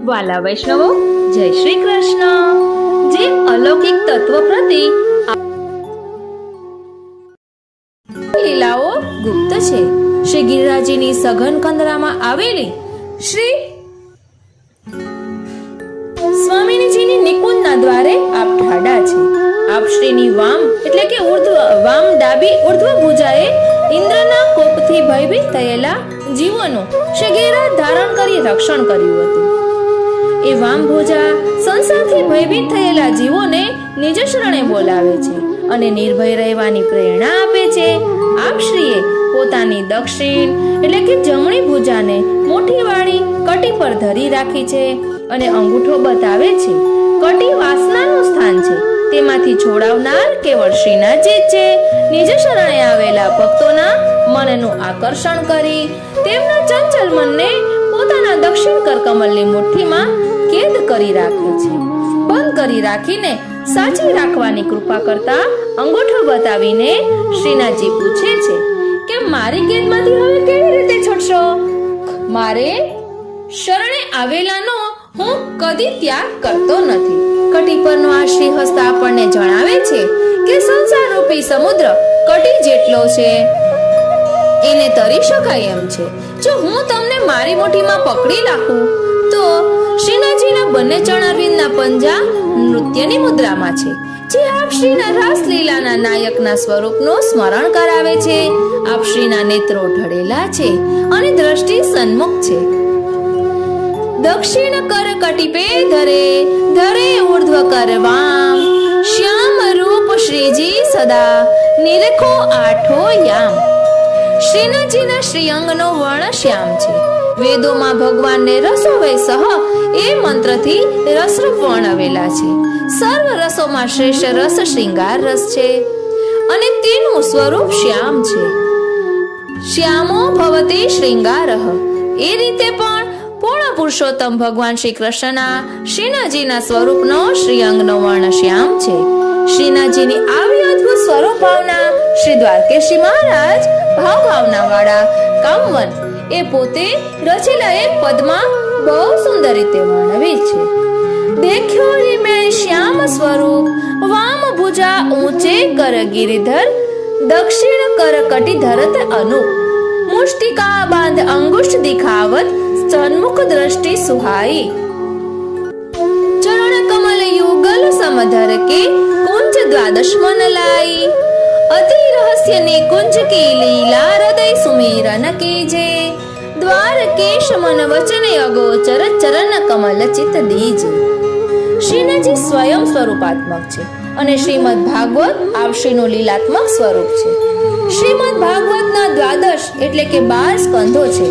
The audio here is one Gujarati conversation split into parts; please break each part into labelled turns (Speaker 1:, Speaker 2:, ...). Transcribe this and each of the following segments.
Speaker 1: વાલા વૈષ્ણવો, જય શ્રી કૃષ્ણ। જે અલૌકિક તત્વ પ્રતિ લીલાઓ ગુપ્ત છે। શ્રી ગિરિરાજની સઘન કંદરામાં આવેલી શ્રી સ્વામિનીજીની નિકુંજના દ્વારે આપ ઠાડા છે। આપ શ્રીની વામ એટલે કે વામ ડાબી ઉર્ધ્વ ભુજાએ ઇન્દ્રના કોપથી ભયભીત થયેલા જીવોનું શ્રી ગિરિરાજ ધારણ કરી રક્ષણ કર્યું હતું। એ વામ ભુજા સંસારથી ભયભીત થયેલા જીવોને નિજ શરણે બોલાવે છે અને નિર્ભય રહેવાની પ્રેરણા આપે છે। આપ શ્રીએ પોતાની દક્ષિણ એટલે કે જમણી ભુજાને મુઠ્ઠી વાળી કટી પર ધરી રાખી છે અને અંગૂઠો બતાવે છે। કટી વાસનાનું સ્થાન છે, તેમાંથી છોડાવનાર કેવળ શ્રીનાથજી જ છે। નિજ શરણે આવેલા ભક્તોના મનનું આકર્ષણ કરી તેમના ચંચલ મનને પોતાના દક્ષિણ કરકમલની મુઠ્ઠીમાં કેદ કરી રાખે છે। બંધ કરી રાખીને સાચવી રાખવાની કૃપા કરતા અંગૂઠો બતાવીને શ્રીનાથજી પૂછે છે કે મારી કેદમાંથી હવે કેવી રીતે છૂટશો? મારે શરણે આવેલાનો હું કદી ત્યાગ કરતો નથી। કટી પરનો આ શ્રીહસ્ત આપણને જણાવે છે કે સંસાર રૂપી સમુદ્ર કટી જેટલો છે, એને તરી શકાય એમ છે। જો હું તમને મારી મુઠ્ઠીમાં પકડી રાખું તો શ્રીનાથજીના બંને ચરણારવિંદના પંજા નૃત્યની મુદ્રામાં છે, જે આપ શ્રીના રાસલીલાના નાયકના સ્વરૂપનું સ્મરણ કરાવે છે। આપ શ્રીના નેત્રો ઢળેલા છે અને દ્રષ્ટિ સન્મુખ છે। દક્ષિણ કર કટી પે ધરે ધરે ઉર્ધ્વ કર વામ, શ્યામ રૂપ શ્રીજી સદા નિરખો આઠો યામ। શ્રીનાથજીના શ્રીઅંગનો વર્ણ શ્યામ છે। વેદોમાં ભગવાનને રસોવે સહ એ મંત્રથી રસરૂપ વર્ણવેલા છે। સર્વ રસોમાં શ્રેષ્ઠ રસ શ્રૃંગાર રસ છે અને તેનું સ્વરૂપ શ્યામ છે। શ્યામો ભવતે શ્રૃંગારઃ, એ રીતે પણ પૂર્ણ પુરુષોત્તમ ભગવાન શ્રી કૃષ્ણના શ્રીનાથજીના સ્વરૂપનો શ્રીઅંગનો વર્ણ શ્યામ છે। શ્રીનાથજીની આવી અદ્ભુત સ્વરૂપ ભાવના શ્રી દ્વારકેશી મહારાજ ભાવના વાળા કામવન એ પોતે રચેલા એક પદમાં બહુ સુંદર રીતે વર્ણવી છે। દેખ્યો રે મેં શ્યામ સ્વરૂપ, વામ ભુજા ઊંચે કર ગિરિધર, દક્ષિણ કર કટી ધરત અનુપ, મુષ્ટિકા બાંધ અંગુષ્ઠ દિખાવત, સન્મુખ દ્રષ્ટિ સુહાઈ। ચરણ કમલ યુગલ સમધર કે કુંજ દ્વાદશ મન लाई, અતિ રહસ્ય ને કુંજ કી લીલા હૃદય સુમેરન કીજે, દ્વારકેશ મન વચન અગોચર ચરણ કમલ ચિત દીજે। શ્રીનાથજી સ્વયં સ્વરૂપાત્મક છે અને શ્રીમદ ભાગવત આવશ્રીનું લીલાત્મક સ્વરૂપ છે। શ્રીમદ ભાગવતના દ્વાદશ એટલે કે 12 સ્કંધો છે,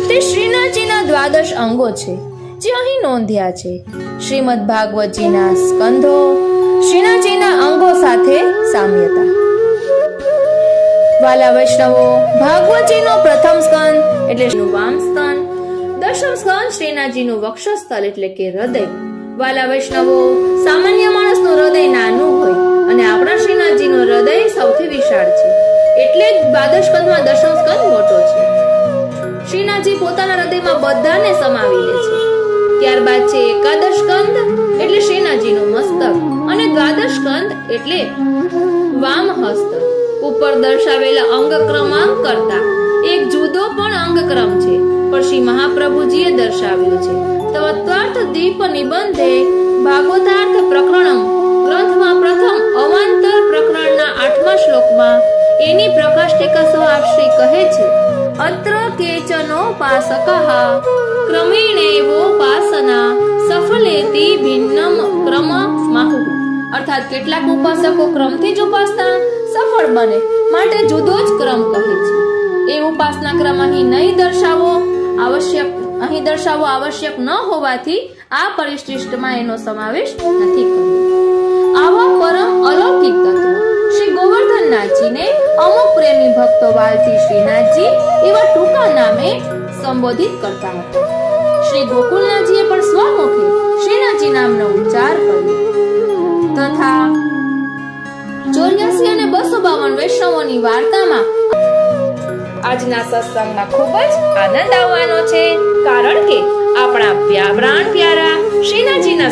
Speaker 1: તે શ્રીનાથજીના દ્વાદશ અંગો છે જે અહીં નોંધ્યા છે। શ્રીમદ ભાગવતજીના સ્કંધો શ્રીનાથજીના અંગો સાથે સામ્યતા। વાલા વૈષ્ણવો, ભાગવતજીનો પ્રથમ સ્કંદ એટલે વામ સ્તન, દશમ સ્કંદ શ્રીનાથજીનું વક્ષસ્થળ એટલે કે હૃદય। વાલા વૈષ્ણવો, સામાન્ય માણસનું હૃદય નાનું હોય અને આપણા શ્રીનાથજીનું હૃદય સૌથી વિશાળ છે, એટલે જ દ્વાદશ સ્કંદમાં દશમ સ્કંદ મોટો છે। શ્રીનાથજી પોતાના હૃદયમાં બધાને સમાવી લે છે। ત્યારબાદ છે એકાદશ સ્કંદ એટલે શ્રીનાથજીનું મસ્તક અને દ્વાદશ સ્કંદ એટલે વામ હસ્ત। ઉપર દર્શાવેલા અંગક્રમાંક કરતા એક જુદો પણ અંગક્રમ છે, પણ શ્રી મહાપ્રભુજીએ દર્શાવ્યો છે। તત્વાર્થ દીપ નિબંધે ભાગવતાર્થ પ્રકરણમ ગ્રંથમાં પ્રથમ અવાંતર પ્રકરણના 8મા શ્લોકમાં એની પ્રકાશ ટીકા સહ આપશ્રી કહે છે, અત્ર કેચનોપાસકઃ ક્રમેણેવોપાસના સફલેતિ ભિન્નમ ક્રમ માહુઃ, અર્થાત કેટલાક ઉપાસકો ક્રમથી જ ઉપાસના સફળ બને માટે જુદો જ ક્રમ કહે છે। એ ઉપાસના ક્રમ અહીં દર્શાવવો આવશ્યક ન હોવાથી આ પરિશિષ્ટમાં એનો સમાવેશ નથી કર્યો। આવા પરમ અલૌકિક તત્વ શ્રી ગોવર્ધનનાથજીને અમુક પ્રેમી ભક્તો વાલથી શ્રીનાથજી એવા ટૂંકા નામે સંબોધિત કરતા હતા। શ્રી ગોકુલનાથજીએ પણ સ્વમુખે શ્રીનાથજી નામનો ઉચ્ચાર કર્યો તથા 84 અને 252 વૈષ્ણવોની વાર્તામાં આજના સત્સંગમાં ખૂબ જ આનંદ આવવાનો છે, કારણ કે આપણા પ્રાણ પ્યારા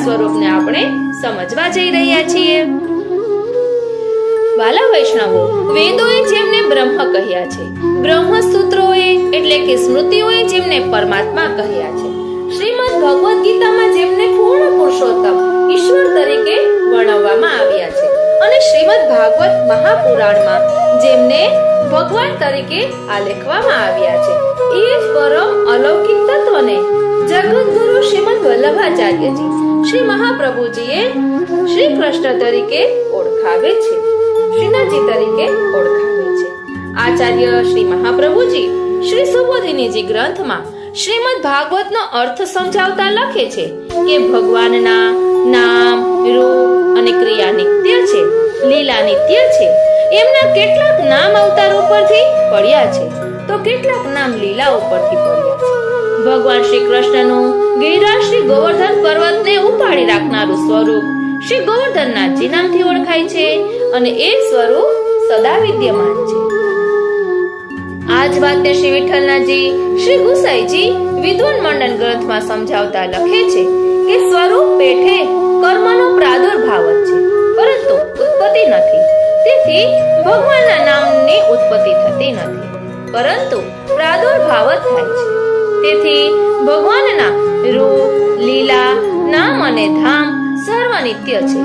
Speaker 1: સ્વરૂપને આપણે સમજવા જઈ રહ્યા છીએ. વાલા વૈષ્ણવો, વેદોએ જેમને બ્રહ્મ કહ્યા છે, બ્રહ્મસૂત્રોએ એટલે કે સ્મૃતિઓએ જેમને પરમાત્મા કહ્યા છે, શ્રીમદ ભગવદ્ ગીતામાં જેમને પૂર્ણ પુરુષોત્તમ ઈશ્વર તરીકે વર્ણવવામાં આવ્યા છે, અને શ્રીમદ ભાગવત મહાપુરાણમાં જેમને ભગવાન તરીકે આલેખવામાં આવ્યા છે, એ પરમ અલૌકિક તત્વને જગતગુરુ શ્રીમદ વલ્લભાચાર્યજી શ્રી મહાપ્રભુજીએ શ્રી કૃષ્ણ તરીકે ઓળખાવે છે, શ્રીનાથજી તરીકે ઓળખાવે છે. આચાર્ય શ્રી મહાપ્રભુજી શ્રી સુબોધિનીજી ગ્રંથમાં શ્રીમદ ભાગવતનો અર્થ સમજાવતા લખે છે કે ભગવાનના નામ, રૂપ અને ક્રિયા નિત્ય છે, લીલા નિત્ય છે. એમના કેટલાક નામ અવતાર ઉપરથી પડ્યા છે, તો કેટલાક નામ લીલા ઉપરથી પડ્યા છે. ભગવાન શ્રી કૃષ્ણનું ગિરિરાજ શ્રી ગોવર્ધન પર્વતને ઉપાડી રાખનારું સ્વરૂપ શ્રી ગોવર્ધનનાથજી નામથી ઓળખાય છે, અને એ સ્વરૂપ સદા વિદ્યમાન છે. આ જ વાતને શ્રી વિઠ્ઠલનાથજી શ્રી ગુસાઈજી વિદ્વાન મંડન ગ્રંથમાં સમજાવતા લખે છે કે સ્વરૂપ પેઠે કર્મનો પ્રાદુર્ભાવ જ છે, પરંતુ ઉત્પત્તિ નથી. તેથી ભગવાનના નામની ઉત્પત્તિ થતી નથી, પરંતુ પ્રાદુર્ભાવ જ થાય છે. તેથી ભગવાનના રૂપ, લીલા, નામ અને ધામ સર્વ નિત્ય છે.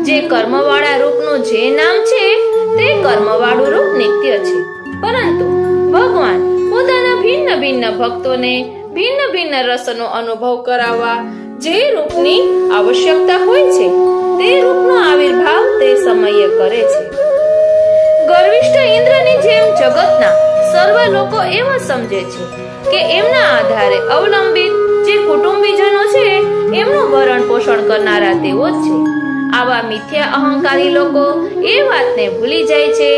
Speaker 1: જે કર્મવાળા રૂપનું જે નામ છે તે કર્મવાળું રૂપ નિત્ય છે, પરંતુ ભગવાન પોતાના ભિન્ન ભિન્ન ભક્તોને ભિન્ન ભિન્ન રસનો અનુભવ કરાવવા જે રૂપની આવશ્યકતા હોય છે તે રૂપનો આવિર્ભાવ તે સમયે કરે છે. ગર્વિષ્ઠ ઇન્દ્રની જેમ જગતના સર્વ લોકો એવા સમજે છે કે એમના આધારે અવલંબિત જે કુટુંબીજનો છે એમનું ભરણ પોષણ કરનારા તેઓ જ છે. આવા મિથ્યા અહંકારી લોકો એ વાતને ભૂલી જાય છે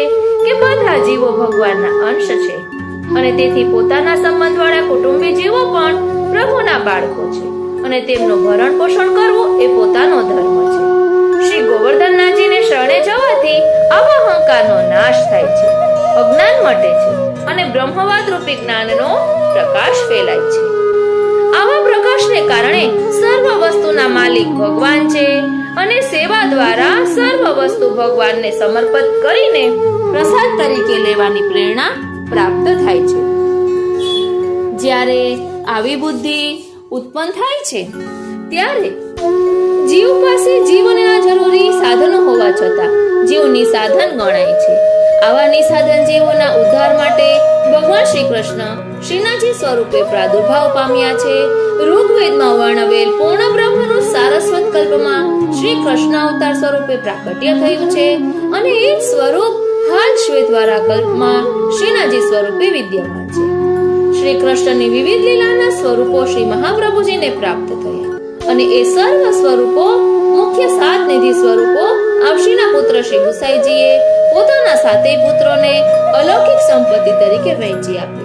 Speaker 1: કે બધા જીવો ભગવાનના અંશ છે, અને તેથી પોતાના સંબંધવાળા કુટુંબી જીવો પણ પ્રભુના બાળકો છે, અને તેમનું ભરણ પોષણ કરવું એ પોતાનો ધર્મ છે. શ્રી ગોવર્ધનનાથજીને શરણે જવાથી આવા અહંકારનો નાશ થાય છે, અજ્ઞાન મટે છે, અને બ્રહ્મવાદ રૂપી જ્ઞાનનો પ્રકાશ ફેલાય છે. આવા પ્રકાશને કારણે સર્વ વસ્તુના માલિક ભગવાન છે, અને સેવા દ્વારા સર્વ વસ્તુ ભગવાનને સમર્પિત કરીને પ્રસાદ તરીકે લેવાની પ્રેરણા પ્રાપ્ત થાય છે. જ્યારે આવી બુદ્ધિ ઉત્પન્ન થાય છે ત્યારે જીવ પાસે જીવનના જરૂરી સાધનો હોવા છતાં જીવ નિસાધન ગણાય છે. આવા નિસાધન જીવોના ઉદ્ધાર માટે ભગવાન શ્રી કૃષ્ણ શ્રીનાથજી સ્વરૂપે પ્રાદુર્ભાવ પામ્યા છે. ઋગ્વેદમાં વર્ણવેલ પૂર્ણ બ્રહ્મનું સારસ્વત કલ્પમાં શ્રી કૃષ્ણ અવતાર સ્વરૂપે પ્રાકટ્ય થયું છે, અને એ સ્વરૂપ હાલ શ્વેતવારા કલ્પમાં શ્રીનાથજી સ્વરૂપે વિદ્યમાન છે. શ્રી કૃષ્ણની વિવિધ લીલાના સ્વરૂપો શ્રી મહાપ્રભુજીને પ્રાપ્ત થયા, અને એ સર્વ સ્વરૂપો મુખ્ય સાત નિધિ સ્વરૂપો આપશ્રીના પુત્ર શ્રી ગુસાઈજીએ પોતાના સાતેય પુત્રોને અલૌકિક સંપત્તિ તરીકે વહેંચી આપ્યા.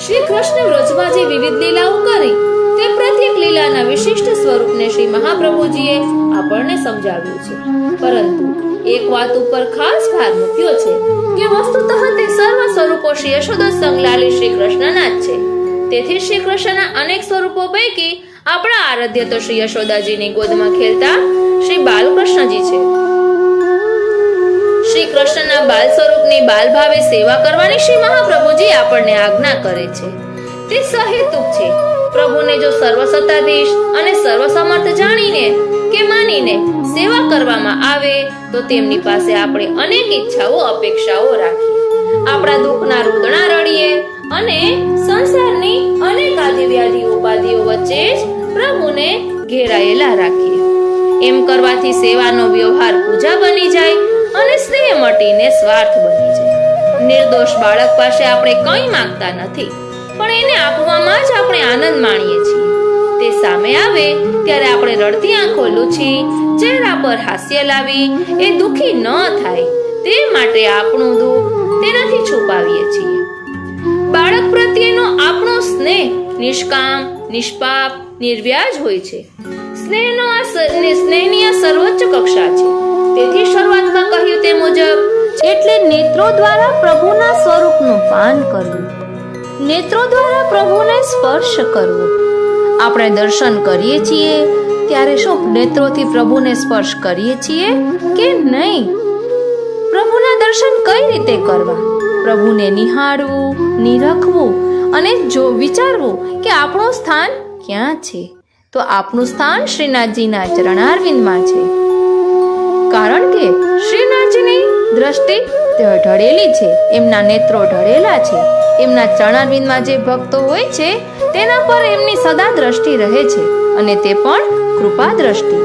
Speaker 1: શ્રી કૃષ્ણ વ્રજમાં જે વિવિધ લીલાઓ કરી તે પ્રત્યેક લીલાના વિશિષ્ટ સ્વરૂપને શ્રી મહાપ્રભુજીએ આપણને સમજાવ્યું છે, પરંતુ એક વાત ઉપર ખાસ ભાર મૂક્યો છે કે વસ્તુતઃ તે સર્વ સ્વરૂપો શ્રી યશોદા સંગલાલી શ્રી કૃષ્ણના જ છે. તેથી શ્રી કૃષ્ણના અનેક સ્વરૂપો પૈકી આપણા આરાધ્ય તો શ્રી યશોદાજીની ગોદમાં ખેલતા શ્રી બાલકૃષ્ણજી છે. શ્રી કૃષ્ણના બાલ સ્વરૂપની બાલ ભાવે સેવા કરવાની શ્રી મહાપ્રભુજી આપણને આજ્ઞા કરે છે. તે સહેતુક છે. પ્રભુને જો સર્વસત્તાધીશ અને સર્વસમર્થ જાણીને કે માનીને સેવા કરવામાં આવે તો તેમની પાસે આપણે અનેક ઈચ્છાઓ અપેક્ષાઓ રાખીએ, આપણા દુઃખના રોદણા રડીએ, અને સંસારની અનેક આદિ વ્યાધિ ઉપાધિઓ વચ્ચે જ પ્રભુને ઘેરાયેલા રાખીએ. એમ કરવાથી સેવાનો વ્યવહાર પૂજા બની જાય અને સ્નેહ મટીને સ્વાર્થ બની જાય. નિર્દોષ બાળક પાસે આપણે કંઈ માંગતા નથી, પણ એને આપવામાં જ આપણે આનંદ માણીએ છીએ. તે સામે આવે ત્યારે આપણે રડતી આંખો લૂછી ચહેરા પર હાસ્ય લાવી એ દુખી ન થાય તે માટે આપણું દુઃખ તેનાથી છુપાવીએ છીએ. બાળક પ્રત્યેનો આપણો સ્નેહ નિષ્કામ, નિષ્પાપ, નિર્વ્યાજ હોય છે. સ્નેહની આ સર્વોચ્ચ કક્ષા છે. તેથી શરૂઆતમાં કહ્યું તે મુજબ એટલે નેત્રો દ્વારા પ્રભુના સ્વરૂપનું પાન કરવું, નેત્રો દ્વારા પ્રભુને સ્પર્શ કરવો. આપણે દર્શન કરીએ છીએ ત્યારે શું નેત્રોથી પ્રભુને સ્પર્શ કરીએ છીએ કે નહીં? પ્રભુના દર્શન કઈ રીતે કરવા? પ્રભુને નિહાળવું, નિરખવું અને જો વિચારવું કે આપણું સ્થાન ક્યાં છે, તો આપણું સ્થાન શ્રીનાથજીના ચરણારવિંદમાં છે. કારણ કે શ્રીનાથજીની દ્રષ્ટિ ઢળેલી છે, એમના નેત્રો ઢળેલા છે. એમના ચરણારવિંદમાં જે ભક્તો હોય છે તેના પર એમની સદા દ્રષ્ટિ રહે છે, અને તે પણ કૃપા દ્રષ્ટિ.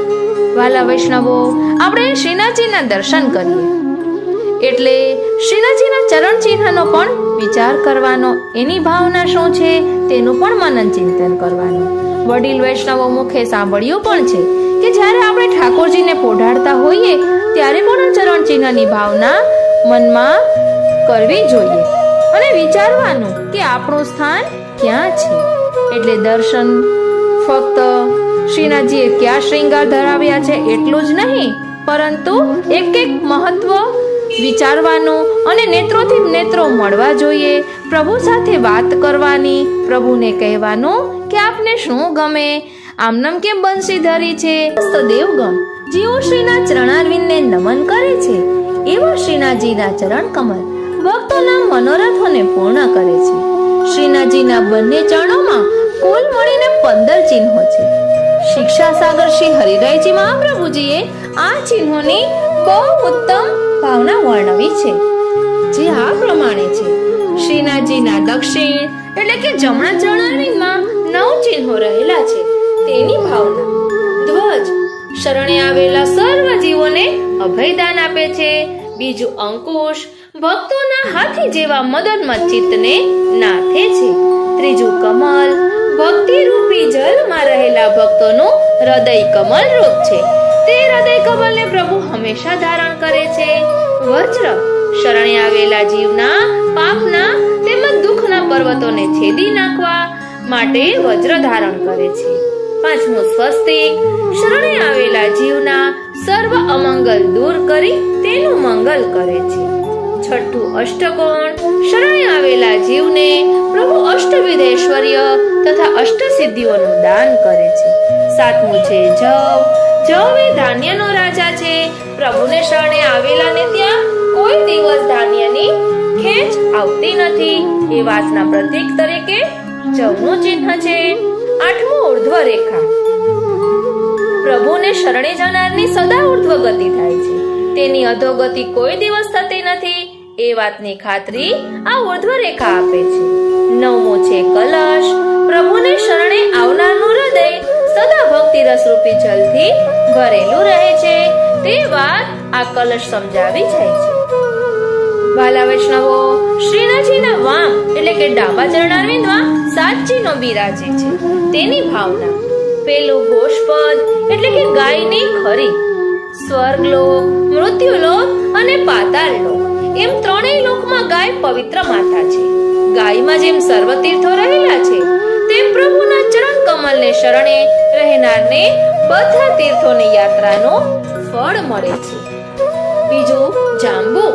Speaker 1: વાલા વૈષ્ણવો, આપણે શ્રીનાથજીના દર્શન કરીએ એટલે શ્રીનાથજીના ચરણ ચિહ્નનો પણ વિચાર કરવાનો, એની ભાવના શું છે તેનું પણ મનન ચિંતન કરવાનું. વડીલ વૈષ્ણવો મુખે સાંભળ્યું પણ છે કે જ્યારે આપણે ઠાકોરજીને પોઢાડતા હોઈએ ત્યારે પણ ચરણ ચિહ્નની ભાવના મનમાં કરવી જોઈએ અને વિચારવાનું કે આપણું સ્થાન ક્યાં છે. એટલે દર્શન ફક્ત શ્રીનાથજીએ ક્યાં શ્રૃંગાર ધરાવ્યા છે એટલું જ નહીં, પરંતુ એક એક મહત્વ વિચારવાનું અને નેત્રોથી નેત્રો મળવા જોઈએ. પ્રભુ સાથે વાત કરવાની, પ્રભુને કહેવાનું કે આપને શું ગમે, આમનમ કેમ બંસી ધરી છે. દેવગણ જેઓ શ્રીના ચરણારવિંદને નમન કરે છે એવા શ્રીનાથજીના ચરણ કમળ ભક્તોના મનોરથોને પૂર્ણ કરે છે. શ્રીનાથજીના બંને ચરણોમાં કુલ મળીને 15 ચિહ્નો છે. શિક્ષા સાગર શ્રી હરિરાયજી મહાપ્રભુજીએ આ ચિહ્નોની બહુ ઉત્તમ ભાવના વર્ણવી છે, જે આ પ્રમાણે છે. શ્રીનાથજીના દક્ષિણ એટલે કે જમણા ચરણારવિંદમાં 9 ચિહ્નો રહેલા છે, તેની ભાવના. ધ્વજ શરણે આવેલા સર્વ જીવોને અભયદાન આપે છે. બીજું અંકુશ ભક્તોના હાથી જેવા મદોન્મત્ત ચિત્તને નાથે છે. ત્રીજું કમલ ભક્તિ રૂપી જલમાં રહેલા ભક્તોનું હૃદય કમલ રૂપ છે. તે હૃદય કમલને પ્રભુ હંમેશા ધારણ કરે છે. વજ્ર શરણે આવેલા જીવના પાપના તેમજ દુઃખના પર્વતોને છેદી નાખવા માટે વજ્ર ધારણ કરે છે. પાંચમું સ્વસ્તિક શરણે આવેલા જીવના સર્વ અમંગલ દૂર કરી તેનું મંગલ કરે છે. છઠ્ઠું અષ્ટકોણ શરણે આવેલા જીવને પ્રભુ અષ્ટવિધ ઐશ્વર્ય તથા અષ્ટ સિદ્ધિઓનું દાન કરે છે. સાતમું છે જવ. જવ એ ધાન્યનો રાજા છે. પ્રભુને શરણે આવેલાને ત્યાં કોઈ દિવસ ધાન્યની ખેંચ આવતી નથી. એ વાતના પ્રતીક તરીકે જવનું ચિહ્ન છે. આઠમું ઉર્ધ્વ રેખા. પ્રભુને શરણે જનારની સદા ઉર્ધ્વ ગતિ થાય છે, તેની અધોગતિ કોઈ દિવસ થતી નથી. એ વાતની ખાતરી આ ઉર્ધ્વ રેખા આપે છે. નવમું છે કલશ. પ્રભુને શરણે આવનારનું હૃદય સદા ભક્તિ રસરૂપી જલથી ભરેલું રહે છે. તે વાત આ કલશ સમજાવી જાય છે. વાલા વૈષ્ણવો, શ્રીનાથજીના વામ એટલે કે ડાબા ચરણારવિંદમાં 7 ચિહ્નો બિરાજે છે, તેની ભાવના. પેલું ગોષ્પદ એટલે કે ગાયની ખરી. સ્વર્ગલોક, મૃત્યુલોક અને પાતાળલોક એમ ત્રણેય લોકમાં ગાય પવિત્ર માતા છે. ગાયમાં જેમ સર્વ તીર્થો રહેલા છે, તેમ પ્રભુના ચરણ કમલને શરણે રહેનારને બધા તીર્થોની યાત્રાનો ફળ મળે છે. બીજું જાંબુ.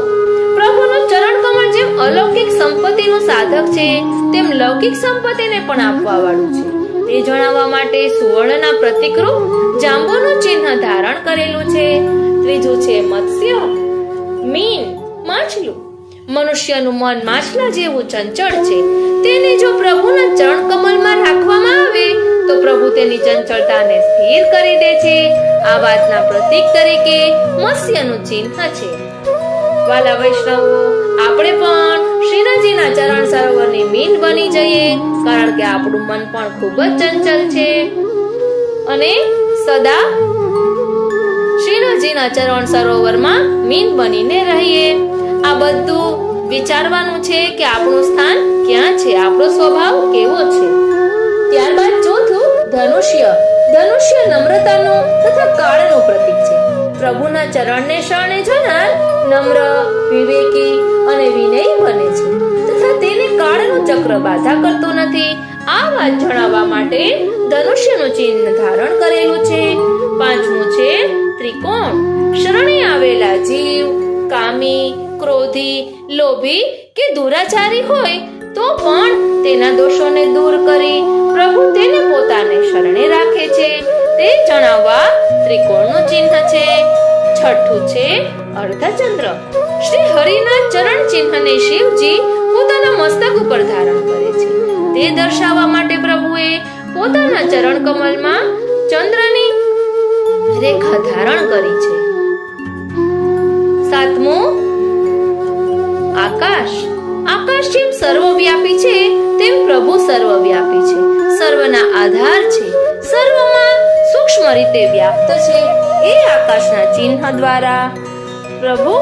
Speaker 1: પ્રભુનું ચરણ કમળ જેમ અલૌકિક સંપત્તિનું સાધક છે, તેમ લૌકિક સંપત્તિને પણ આપવા વાળું છે. તે જણાવવા માટે સુવર્ણના પ્રતીકરૂપ જાંબુનું ચિહ્ન ધારણ કરેલું છે. ત્રીજું છે મત્સ્ય. મીન માછલું. મનુષ્યનું મન માછલા જેવું ચંચળ છે, તેને જો પ્રભુના ચરણ કમલમાં રાખવામાં આવે તો પ્રભુ તેની ચંચળતાને સ્થિર કરી દે છે. આ વાતના પ્રતીક તરીકે મત્સ્યનું ચિહ્ન છે. વાલા વૈષ્ણવો, આપણે પણ શ્રીનાથજીના ચરણ સરોવરની મીન બની જઈએ, કારણ કે આપણું મન પણ ખૂબ જ ચંચળ છે અને સદા શ્રીનાથજીના ચરણ સરોવરમાં મીન બનીને રહીએ. આ બધું વિચારવાનું છે કે આપણું સ્થાન ક્યાં છે, આપણો સ્વભાવ કેવો છે. ત્યારબાદ ચોથું ધનુષ્ય. ધનુષ્ય નમ્રતાનું તથા કાળનું પ્રતીક છે. પ્રભુના ચરણને શરણે જનાર નમ્ર, વિવેકી અને વિનયી બને છે તથા તેને કાળનું ચક્ર બાધા કરતું નથી. આ વાત જણાવવા માટે ધનુષ્યનું ચિહ્ન ધારણ કરેલું છે. પાંચમું છે ત્રિકોણ. શરણે આવેલા જીવ કામી, ક્રોધી, લોભી કે દુરાચારી હોય તો પણ તેના દોષોને દૂર કરી પ્રભુ તેને પોતાને શરણે રાખે છે. તે જણાવવા ત્રિકોણનું ચિહ્ન છે. છઠ્ઠું છે અર્ધચંદ્ર. શ્રી હરિના ચરણ ચિહ્નને શિવજી પોતાના મસ્તક ઉપર ધારણ કરે છે. તે દર્શાવવા માટે પ્રભુએ પોતાના ચરણ કમલમાં ચંદ્રની રેખા ધારણ કરી છે. સાતમું આકાશ. આકાશ જેમ સર્વવ્યાપી છે તેમ પ્રભુ સર્વવ્યાપી છે, સર્વના આધાર છે, સર્વમાં સૂક્ષ્મ રીતે વ્યાપ્ત છે. એ આકાશના ચિહ્ન દ્વારા પ્રભુ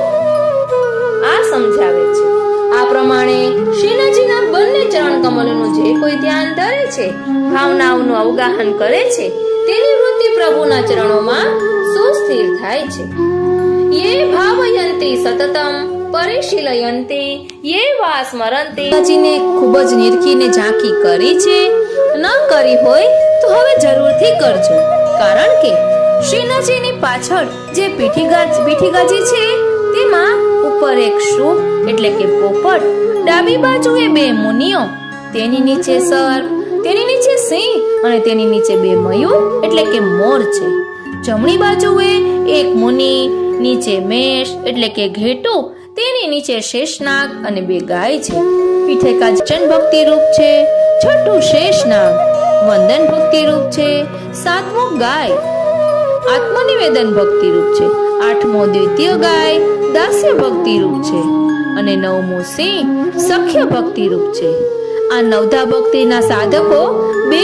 Speaker 1: આ સમજાવે છે. આ પ્રમાણે શ્રીનાથજીના બંને ચરણ કમલોનું જે કોઈ ધ્યાન ધરે છે, ભાવનાઓનું અવગાહન કરે છે, તેની વૃત્તિ પ્રભુના ચરણોમાં સુસ્થિર થાય છે. યે ભાવયંતી સતતમ પરિશીલયંતી યે વા સ્મરંતી. શ્રીનાથજીને ખૂબ જ નિરખીને ઝાંખી કરી છે. ન કરી હોય તો હવે જરૂરથી કરજો, કારણ કે શ્રીનાથજીની પાછળ જે પીઠી ગાજી છે તેમાં ઉપર એક શુક એટલે કે પોપટ, ડાબી બાજુએ બે મુનિઓ, તેની નીચે સર્પ, તેની નીચે સિંહ અને તેની નીચે બે મયુર એટલે કે મોર છે. જમણી બાજુએ એક મુનિ, નીચે મેષ એટલે કે ઘેટું, તેની નીચે શેષનાગ અને બે ગાય છે. પીઠે કાંચન ભક્તિ રૂપ છે. છઠ્ઠું શેષનાગ વંદન ભક્તિ રૂપ છે. સાતમું ગાય આત્મનિવેદન ભક્તિ રૂપ છે. આઠમો દ્વિતીય ગાય દાસ્ય ભક્તિ રૂપ છે અને નવમું સિંહ સખ્ય ભક્તિ રૂપ છે. આ નવધા ભક્તિના સાધકો બે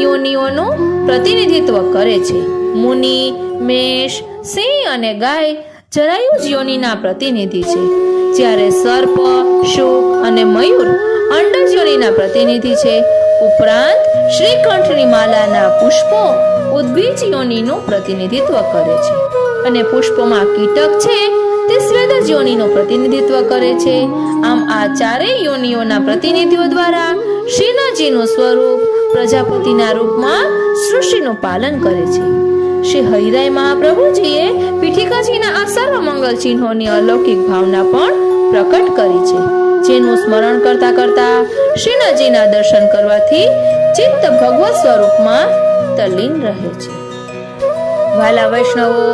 Speaker 1: યોનિઓનું પ્રતિનિધિત્વ કરે છે. મુનિ, મેષ, સિંહ અને ગાય જરાયુજ યોનિના પ્રતિનિધિ છે, જ્યારે સર્પ, શુક અને મયુર અંડજ યોનિના પ્રતિનિધિ છે. ઉપરાંત શ્રીકંઠની માલાના પુષ્પો ઉદ્ભીજ યોનિનું પ્રતિનિધિત્વ કરે છે અને પુષ્પમાં કીટક છે તે સ્વેદજ યોનિનું પ્રતિનિધિત્વ કરે છે. આમ આ ચારેય યોનિઓના પ્રતિનિધિઓ દ્વારા શ્રીનાથજીનું સ્વરૂપ પ્રજાપતિના રૂપમાં સૃષ્ટિનું પાલન કરે છે. શ્રી હરિરાય મહાપ્રભુજીએ પીઠિકાજીના આ સર્વ મંગલ ચિહ્નોની અલૌકિક ભાવના પણ પ્રકટ કરી છે, જેનું સ્મરણ કરતા કરતા શ્રીનાથજીના દર્શન કરવાથી ચિત્ત ભગવત સ્વરૂપમાં તલ્લીન રહે છે. વાલા વૈષ્ણવો,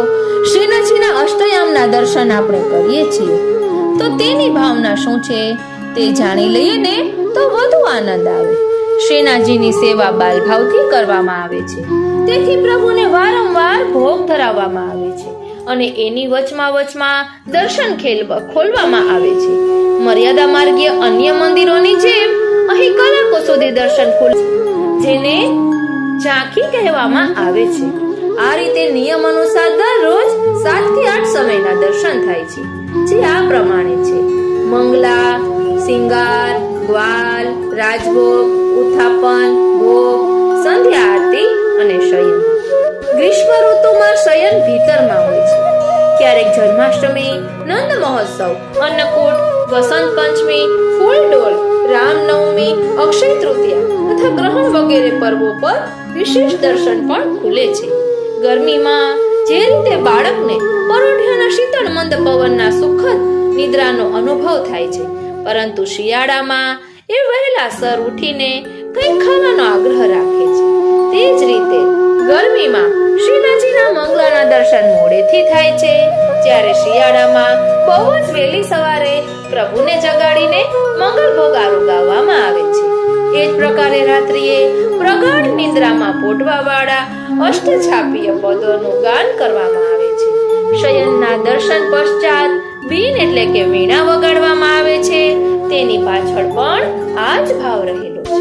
Speaker 1: શ્રીનાથજીના અષ્ટયામના દર્શન આપણે કરીએ છીએ તો તેની ભાવના શું છે તે જાણી લઈએ ને તો વધુ આનંદ આવે. શ્રીનાથજીની સેવા બાલભાવથી કરવામાં આવે છે, તેથી પ્રભુને વારંવાર ભોગ ધરાવવામાં આવે છે અને એની વચમાં દર્શન ખોલવામાં આવે છે. મર્યાદા માર્ગીય અન્ય મંદિરોની જેમ અહીં કલાકો સુધી દર્શન ખુલે, જેને ઝાંખી કહેવામાં આવે છે. આ રીતે નિયમ અનુસાર દરરોજ 7 થી 8 સમયના દર્શન થાય છે, જે આ પ્રમાણે છે: મંગલા, સિંગાર, ગ્વાલ, રાજભોગ, ઉત્થાપન, ભોગ, સંધ્યા આરતી અને શયન. ગ્રીષ્મ ઋતુમાં શયન ભીતરમાં હોય છે. ક્યારેક જન્માષ્ટમી, નંદ મહોત્સવ, અન્નકૂટ, વસંત પંચમી, ફૂલડોલ, રામનવમી, અક્ષય તૃતીયા તથા ગ્રહણ વગેરે પર્વો પર વિશેષ દર્શન પણ ખુલે છે. ગરમીમાં જે રીતે બાળકને પરોઢિયાના શીતળ મંદ પવનના સુખદ નિદ્રાનો અનુભવ થાય છે, પરંતુ શિયાળામાં એ વહેલાસર ઉઠીને કંઈ ખાવાનો આગ્રહ રાખે છે. તે જ રીતે ગરમીમાં શ્રીનાથજીના મંગલાના દર્શન મોડેથી થાય છે, જ્યારે શિયાળામાં બહુ જ વહેલી સવારે પ્રભુને જગાડીને મંગલ ભોગ આરોગાવવામાં આવે છે. એ જ પ્રકારે રાત્રિએ પ્રગાઢ નિદ્રામાં પોઢવાવાળા અષ્ટછાપીય પદોનું ગાન કરવામાં આવે છે. શયનના દર્શન પશ્ચાત બીન એટલે કે વીણા વગાડવામાં આવે છે. તેની પાછળ પણ આ જ ભાવ રહેલો છે.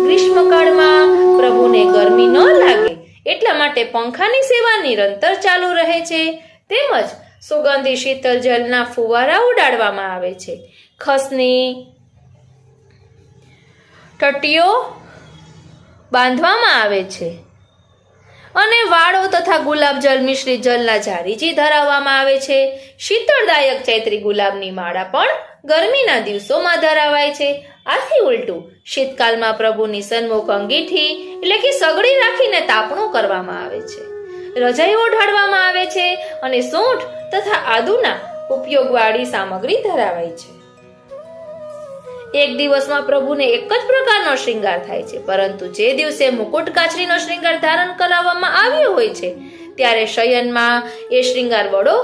Speaker 1: ગ્રીષ્મકાળમાં પ્રભુને ગરમી ન લાગે એટલા માટે પંખાની સેવા નિરંતર ચાલુ રહે છે, તેમજ સુગંધી શીતળ જલના ફુવારા ઉડાડવામાં આવે છે. ખસની ટટીઓ બાંધવામાં આવે છે અને વાળો તથા ગુલાબજળ મિશ્રિત જલના જારીજી ધરાવવામાં આવે છે. શીતળદાયક ચૈત્રી ગુલાબની માળા પણ ગરમીના દિવસોમાં ધરાવાય છે. આથી ઉલટું શીતકાલમાં પ્રભુની સન્મુખ અંગીઠી એટલે કે સગડી રાખીને તાપણું કરવામાં આવે છે. રજાઈ ઓઢાડવામાં આવે છે અને સૂંઠ તથા આદુના ઉપયોગવાળી સામગ્રી ધરાવાય છે. એક દિવસમાં પ્રભુને એક જ પ્રકારનો શ્રૃંગાર થાય છે, પરંતુ જે દિવસે મુકુટ કાચરીનો શ્રૃંગાર ધારણ કરાવવામાં આવ્યો હોય છે ત્યારે શયનમાં એ શ્રૃંગાર વડો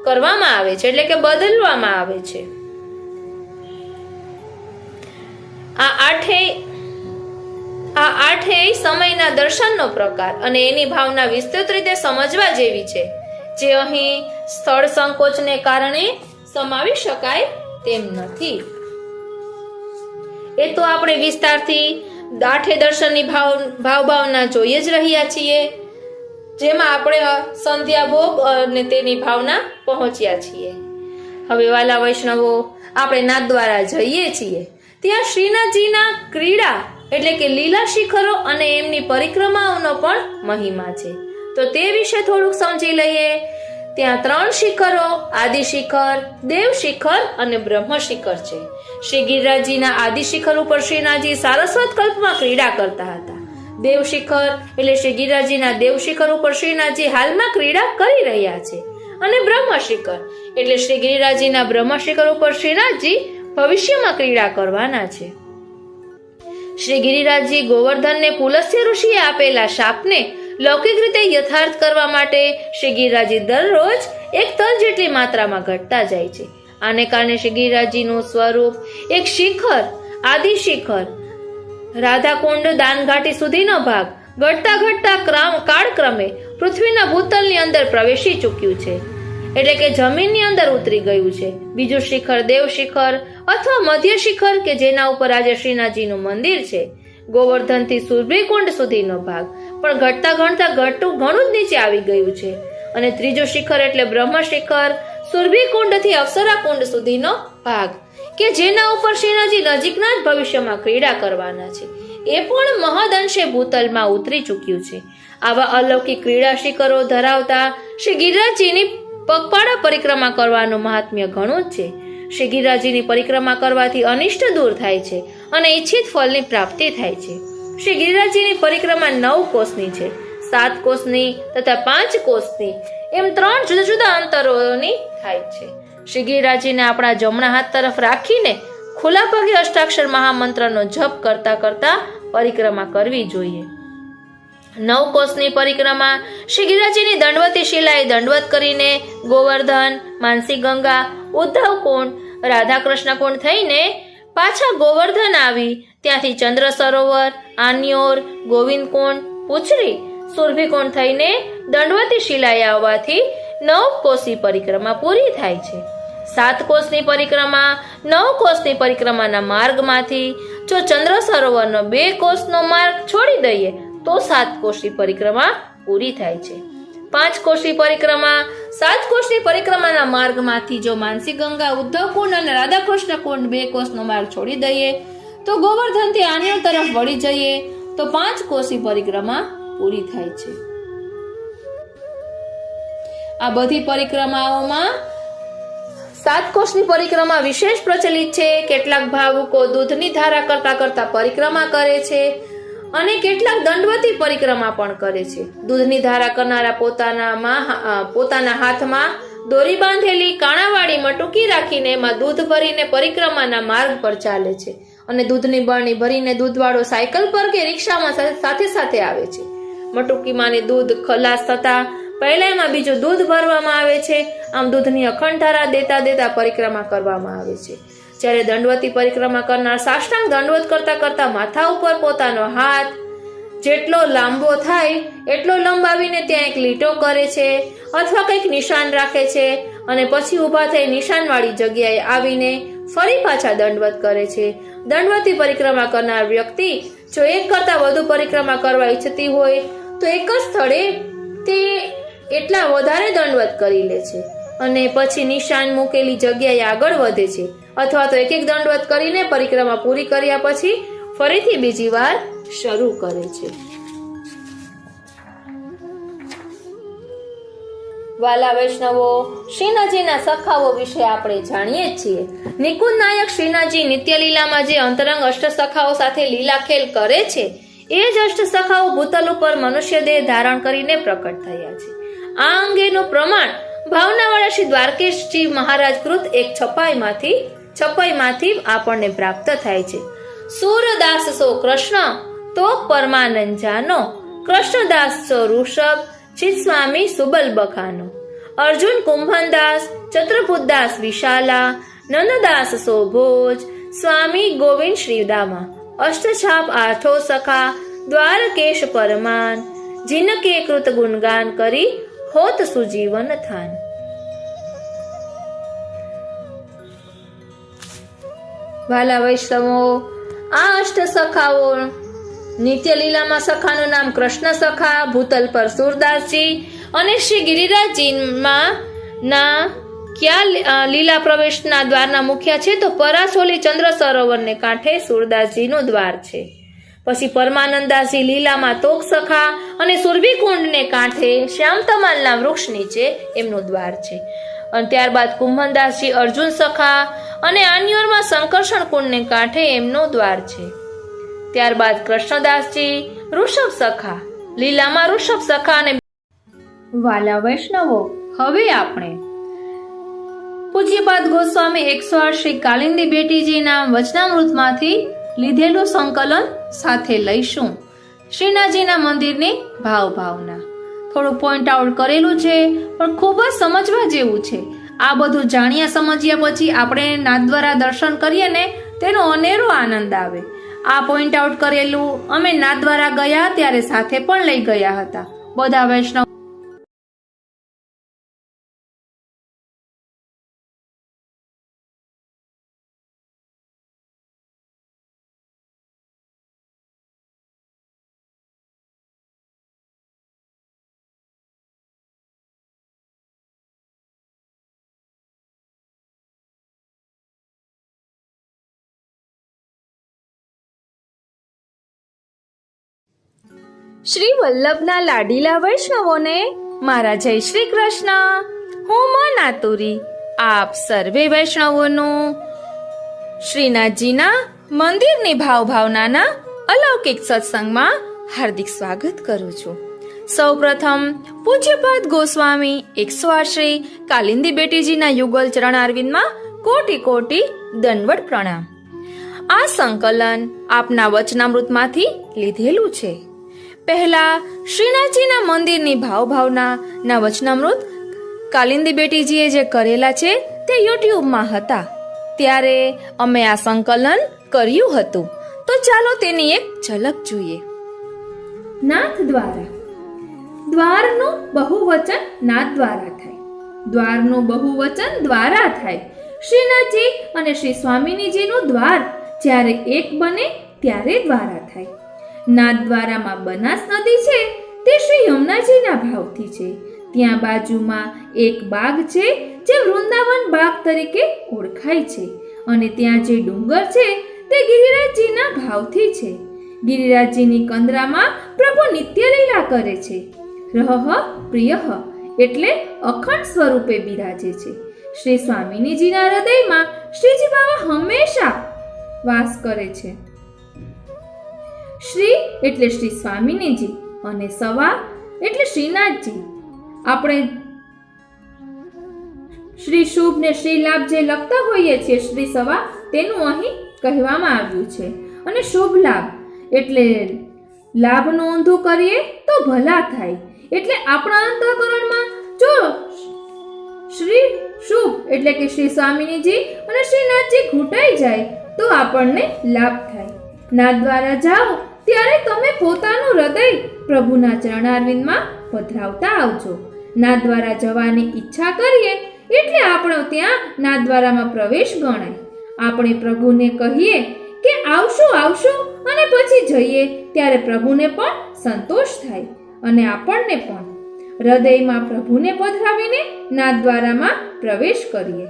Speaker 1: કરવામાં આવે છે, એટલે કે બદલવામાં આવે છે. આ આઠેય સમયના દર્શનનો પ્રકાર અને એની ભાવના વિસ્તૃત રીતે સમજવા જેવી છે, જે અહીં સ્થળ સંકોચને કારણે સમાવી શકાય તેમ નથી. એ તો આપણે વિસ્તારથી આઠે દર્શનની ભાવના જોઈએ જ રહ્યા છીએ, જેમાં આપણે સંધ્યા ભોગ અને તેની ભાવના પહોંચ્યા છીએ. હવે વાલા વૈષ્ણવો, આપણે નાથદ્વારા જઈએ છીએ. ત્યાં શ્રીનાથજીના ક્રીડા એટલે કે લીલા શિખરો અને એમની પરિક્રમાઓનો પણ મહિમા છે, તો તે વિશે થોડુંક સમજી લઈએ. ત્યાં 3 શિખરો, આદિ શિખર, દેવ શિખર અને બ્રહ્મ શિખર છે. શ્રી ગિરિરાજજીના આદિ શિખર ઉપર શ્રીનાથજી સારસ્વત કલ્પમાં ક્રીડા કરતા હતા. દેવ શિખર એટલે શ્રી ગિરિરાજજીના દેવ શિખર ઉપર શ્રીનાથજી હાલમાં ક્રીડા કરી રહ્યા છે, અને બ્રહ્મ શિખર એટલે શ્રી ગિરિરાજજીના બ્રહ્મ શિખર ઉપર શ્રીનાથજી ભવિષ્યમાં ક્રીડા કરવાના છે. શ્રી ગિરિરાજજી ગોવર્ધનને પુલસ્ત્ય ઋષિએ આપેલા શાપને લૌકિક રીતે યથાર્થ કરવા માટે શ્રી ગિરિરાજજી દરરોજ 1 તલ જેટલી માત્રામાં ઘટતા જાય છે. આને કારણે શ્રી ગિરિરાજજીનું સ્વરૂપ એક શિખર, આદિ શિખર, રાધાકુંડ દાનઘાટી સુધીનો ભાગ ઘટતા કાળક્રમે પૃથ્વીના ભૂતલની અંદર પ્રવેશી ચૂક્યું છે, એટલે કે જમીનની અંદર ઉતરી ગયું છે. બીજું શિખર દેવ શિખર અથવા મધ્ય શિખર કે જેના ઉપર આજે શ્રીનાથજીનું મંદિર છે, ગોવર્ધનથી સુરભીકુંડ સુધીનો ભાગ પણ ઘટતું ઘણું જ નીચે આવી ગયું છે. અને ત્રીજું શિખર એટલે બ્રહ્મ શિખર, સુરભીકુંડથી અપ્સરાકુંડ સુધીનો ભાગ કે જેના ઉપર શ્રીનાથજી નજીકના જ ભવિષ્યમાં ક્રીડા કરવાના છે, એ પણ મહદઅંશે ભૂતલમાં ઉતરી ચૂક્યું છે. આવા અલૌકિક ક્રીડા શિખરો ધરાવતા શ્રી ગિરિરાજજીની પગપાળા પરિક્રમા કરવાનું મહાત્મ્ય ઘણું જ છે. શ્રી ગિરિરાજજીની પરિક્રમા કરવાથી અનિષ્ટ દૂર થાય છે અને ઈચ્છિત ફળની પ્રાપ્તિ થાય છે. શ્રી ગિરિરાજજીની પરિક્રમા 9 કોસની છે, 7 કોસની તથા 5 કોસની, એમ 3 જુદા જુદા અંતરોની થાય છે. શ્રી ગિરિરાજજીને આપણા જમણા હાથ તરફ રાખીને ખુલ્લા પગે અષ્ટાક્ષર મહામંત્રનો જપ કરતા કરતા પરિક્રમા કરવી જોઈએ. 9 કોસની પરિક્રમા શ્રી ગિરિરાજજીની દંડવતી શિલાએ દંડવત કરીને ગોવર્ધન, માનસી ગંગા, ઉદ્ધવ કુંડ, રાધા કૃષ્ણ કુંડ થઈને પાછા ગોવર્ધન આવી ત્યાંથી ચંદ્ર સરોવર, આન્યોર, ગોવિંદ કુંડ, પુછરી, સુરભીકુંડ થઈને દંડવતી શિલાએ આવવાથી 9 કોસી પરિક્રમા પૂરી થાય છે. 7 કોસની પરિક્રમા 9 કોસની પરિક્રમાના માર્ગમાંથી જો ચંદ્ર સરોવરનો 2 કોસનો માર્ગ છોડી દઈએ તો 7 કોસની પરિક્રમા પૂરી થાય છે. 5 કોસની પરિક્રમા 7 કોસની પરિક્રમાના માર્ગમાંથી જો માનસી ગંગા, ઉદ્ધવ કુંડ અને રાધાકૃષ્ણ કુંડ 2 કોસનો માર્ગ છોડી દઈએ તો ગોવર્ધનથી આન્યોર તરફ વળી જઈએ તો 5 કોસની પરિક્રમા પૂરી થાય છે. આ બધી પરિક્રમાઓમાં 7 કોસની પરિક્રમા વિશેષ પ્રચલિત છે. કેટલાક ભાવુકો દૂધની ધારા કરતા કરતા પરિક્રમા કરે છે અને કેટલાક દંડવતી પરિક્રમા પણ કરે છે. દૂધની ધારા કરનારા પોતાના હાથમાં દોરી બાંધેલી કાણાવાળી મટુકી રાખીને એમાં દૂધ ભરીને પરિક્રમાના માર્ગ પર ચાલે છે અને દૂધની બરણી ભરીને દૂધવાળો સાયકલ પર કે રિક્ષામાં સાથે સાથે આવે છે. મટુકીમાંની દૂધ ખલાસ થતા પહેલા એમાં બીજું દૂધ ભરવામાં આવે છે. આમ દૂધની અખંડ ધારા દેતા દેતા પરિક્રમા કરવામાં આવે છે. જ્યારે દંડવતી પરિક્રમા કરનાર સાષ્ટાંગ દંડવત કરતા કરતા માથા ઉપર પોતાનો હાથ જેટલો લાંબો થાય એટલો લંબાવીને ત્યાં એક લીટો કરે છે અથવા કંઈક નિશાન રાખે છે અને પછી ઊભા થઈ નિશાનવાળી જગ્યાએ આવીને ફરી પાછા દંડવત કરે છે. દંડવતી પરિક્રમા કરનાર વ્યક્તિ જો એક કરતા વધુ પરિક્રમા કરવા ઈચ્છતી હોય તો એક જ સ્થળે તે એટલા વધારે દંડવત કરી લે છે અને પછી નિશાન મૂકેલી જગ્યાએ આગળ વધે છે અથવા તો એક દંડવત કરીને પરિક્રમા પૂરી કર્યા પછી ફરીથી બીજી વાર શરૂ કરે છે. વાલા વૈષ્ણવો, શ્રીનાથજીના સખાઓ વિશે આપણે જાણીએ જ છીએ. નિકુંજ નાયક શ્રીનાથજી નિત્ય લીલામાં જે અંતરંગ અષ્ટ સખાઓ સાથે લીલા ખેલ કરે છે એ જ અષ્ટ સખાઓ ભૂતલ ઉપર મનુષ્ય દેહ ધારણ કરીને પ્રકટ થયા છે. આ અંગેનું પ્રમાણ ભાવનાવાળા શ્રી દ્વારકેશજી મહારાજ કૃત એક છપાઈમાંથી છપાઈમાંથી આપણને પ્રાપ્ત થાય છે. સૂરદાસ સો કૃષ્ણ તો પરમાનંદ જાનો, કૃષ્ણદાસ સો ઋષભ ચિત સ્વામી સુબલ બખાનો. અર્જુન કુંભનદાસ, ચત્રપુતદાસ વિશાલા, નંદદાસ સો ભોજ, સ્વામી ગોવિંદ શ્રીદામા. અષ્ટછાપ આઠો સખા, દ્વારકેશ પરમાન, જિનકે કૃત ગુણગાન કરી હોત સુજીવન થાન. વાલા વૈષ્ણવો, આ અષ્ટ સખાઓ નિત્ય લીલામાં સખાનું નામ કૃષ્ણ સખા, ભૂતલ પર સુરદાસજી અને શ્રી ગિરિરાજજીમાં ના ક્યાં લીલા પ્રવેશના દ્વારના મુખ્ય છે તો પરાસોલી ચંદ્ર સરોવરને કાંઠે સુરદાસજીનું દ્વાર છે. પછી પરમાનંદાસજી લીલામાં તોક સખા અને સુરભી કુંડને કાંઠે શ્યામતમાલના વૃક્ષ નીચે એમનું દ્વાર છે. અને ત્યારબાદ કુંભનદાસજી અર્જુન સખા અને આન્યોરમાં સંકર્ષણ કુંડને કાંઠે એમનો દ્વાર છે. ત્યારબાદ કૃષ્ણદાસજી ઋષભ સખા, લીલામાં ઋષભ સખા અને વાલા વૈષ્ણવો, હવે આપણે પૂજ્યપાદ ગોસ્વામી 108 શ્રી કાલિંદી બેટીજીના વચનામૃતમાંથી લીધેલું સંકલન સાથે લઈશું. શ્રીનાથજીના મંદિરની ભાવના થોડું પોઈન્ટ આઉટ કરેલું છે, પણ ખૂબ જ સમજવા જેવું છે. આ બધું જાણ્યા સમજ્યા પછી આપણે નાથદ્વારા દર્શન કરીએ ને તેનો અનેરો આનંદ આવે. આ પોઈન્ટ આઉટ કરેલું અમે નાથદ્વારા ગયા ત્યારે સાથે પણ લઈ ગયા હતા. બધા વૈષ્ણવ શ્રી વલ્લભના લાડીલા વૈષ્ણવોને મારા જય શ્રી કૃષ્ણ. હું મનાતુરી આપ સર્વે વૈષ્ણવોનું શ્રીનાથજીના મંદિરની ભાવનાના અલૌકિક સત્સંગમાં હાર્દિક સ્વાગત કરું છું. સૌપ્રથમ પૂજ્યપાદ ગોસ્વામી 108 શ્રી કાલિંદી બેટીજીના યુગલ ચરણારવિંદમાં કોટી કોટી દંડવત પ્રણામ. આ સંકલન આપના વચનામૃતમાંથી લીધેલું છે. પહેલા શ્રીનાથજીના મંદિરની ભાવના વચનામૃત કાલિંદી બેટીજીએ જે કરેલા છે તે યુટ્યુબમાં હતા, ત્યારે અમે આ સંકલન કર્યું હતું. તો ચાલો તેની એક ઝલક જોઈએ. નાથ દ્વારા, દ્વારનું બહુવચન નાથ દ્વારા થાય, દ્વારનું બહુવચન દ્વારા થાય. શ્રીનાથજી અને શ્રી સ્વામિનીજીનું દ્વાર જ્યારે એક બને ત્યારે દ્વારા થાય. નાથદ્વારામાં બનાસ નદી છે તે શ્રી યમુનાજીના ભાવથી છે. ત્યાં બાજુમાં એક બાગ છે જે વૃંદાવન બાગ તરીકે ઓળખાય છે, અને ત્યાં જે ડુંગર છે તે ગિરિરાજજીના ભાવથી છે. ગિરિરાજજીની કંદરામાં પ્રભુ નિત્ય લીલા કરે છે. રહઃ પ્રિયઃ એટલે અખંડ સ્વરૂપે બિરાજે છે. શ્રી સ્વામિનીજીના હૃદયમાં શ્રીજી બાબા હંમેશા વાસ કરે છે. શ્રી એટલે શ્રી સ્વામિનીજી અને સવા એટલે શ્રીનાથજી. આપણે શ્રી શુભ ને શ્રી લાભ જે લખતા હોઈએ છીએ શ્રી સવા, તેનું અહીં કહેવામાં આવ્યું છે. અને શુભ લાભ એટલે લાભનું ઊંધું કરીએ તો ભલા થાય. એટલે આપણા અંતઃકરણમાં જો શ્રી શુભ એટલે કે શ્રી સ્વામિનીજી અને શ્રીનાથજી ઘૂંટાઈ જાય તો આપણને લાભ થાય. નાથદ્વારા જાઓ ત્યારે તમે પોતાનું હૃદય પ્રભુના ચરણારવિંદમાં પધરાવતા આવજો. નાથદ્વારા જવાની ઈચ્છા કરીએ એટલે આપણો ત્યાં નાથદ્વારામાં પ્રવેશ ગણાય. આપણે પ્રભુને કહીએ કે આવશું આવશું અને પછી જઈએ ત્યારે પ્રભુને પણ સંતોષ થાય અને આપણને પણ. હૃદયમાં પ્રભુને પધરાવીને નાથદ્વારામાં પ્રવેશ કરીએ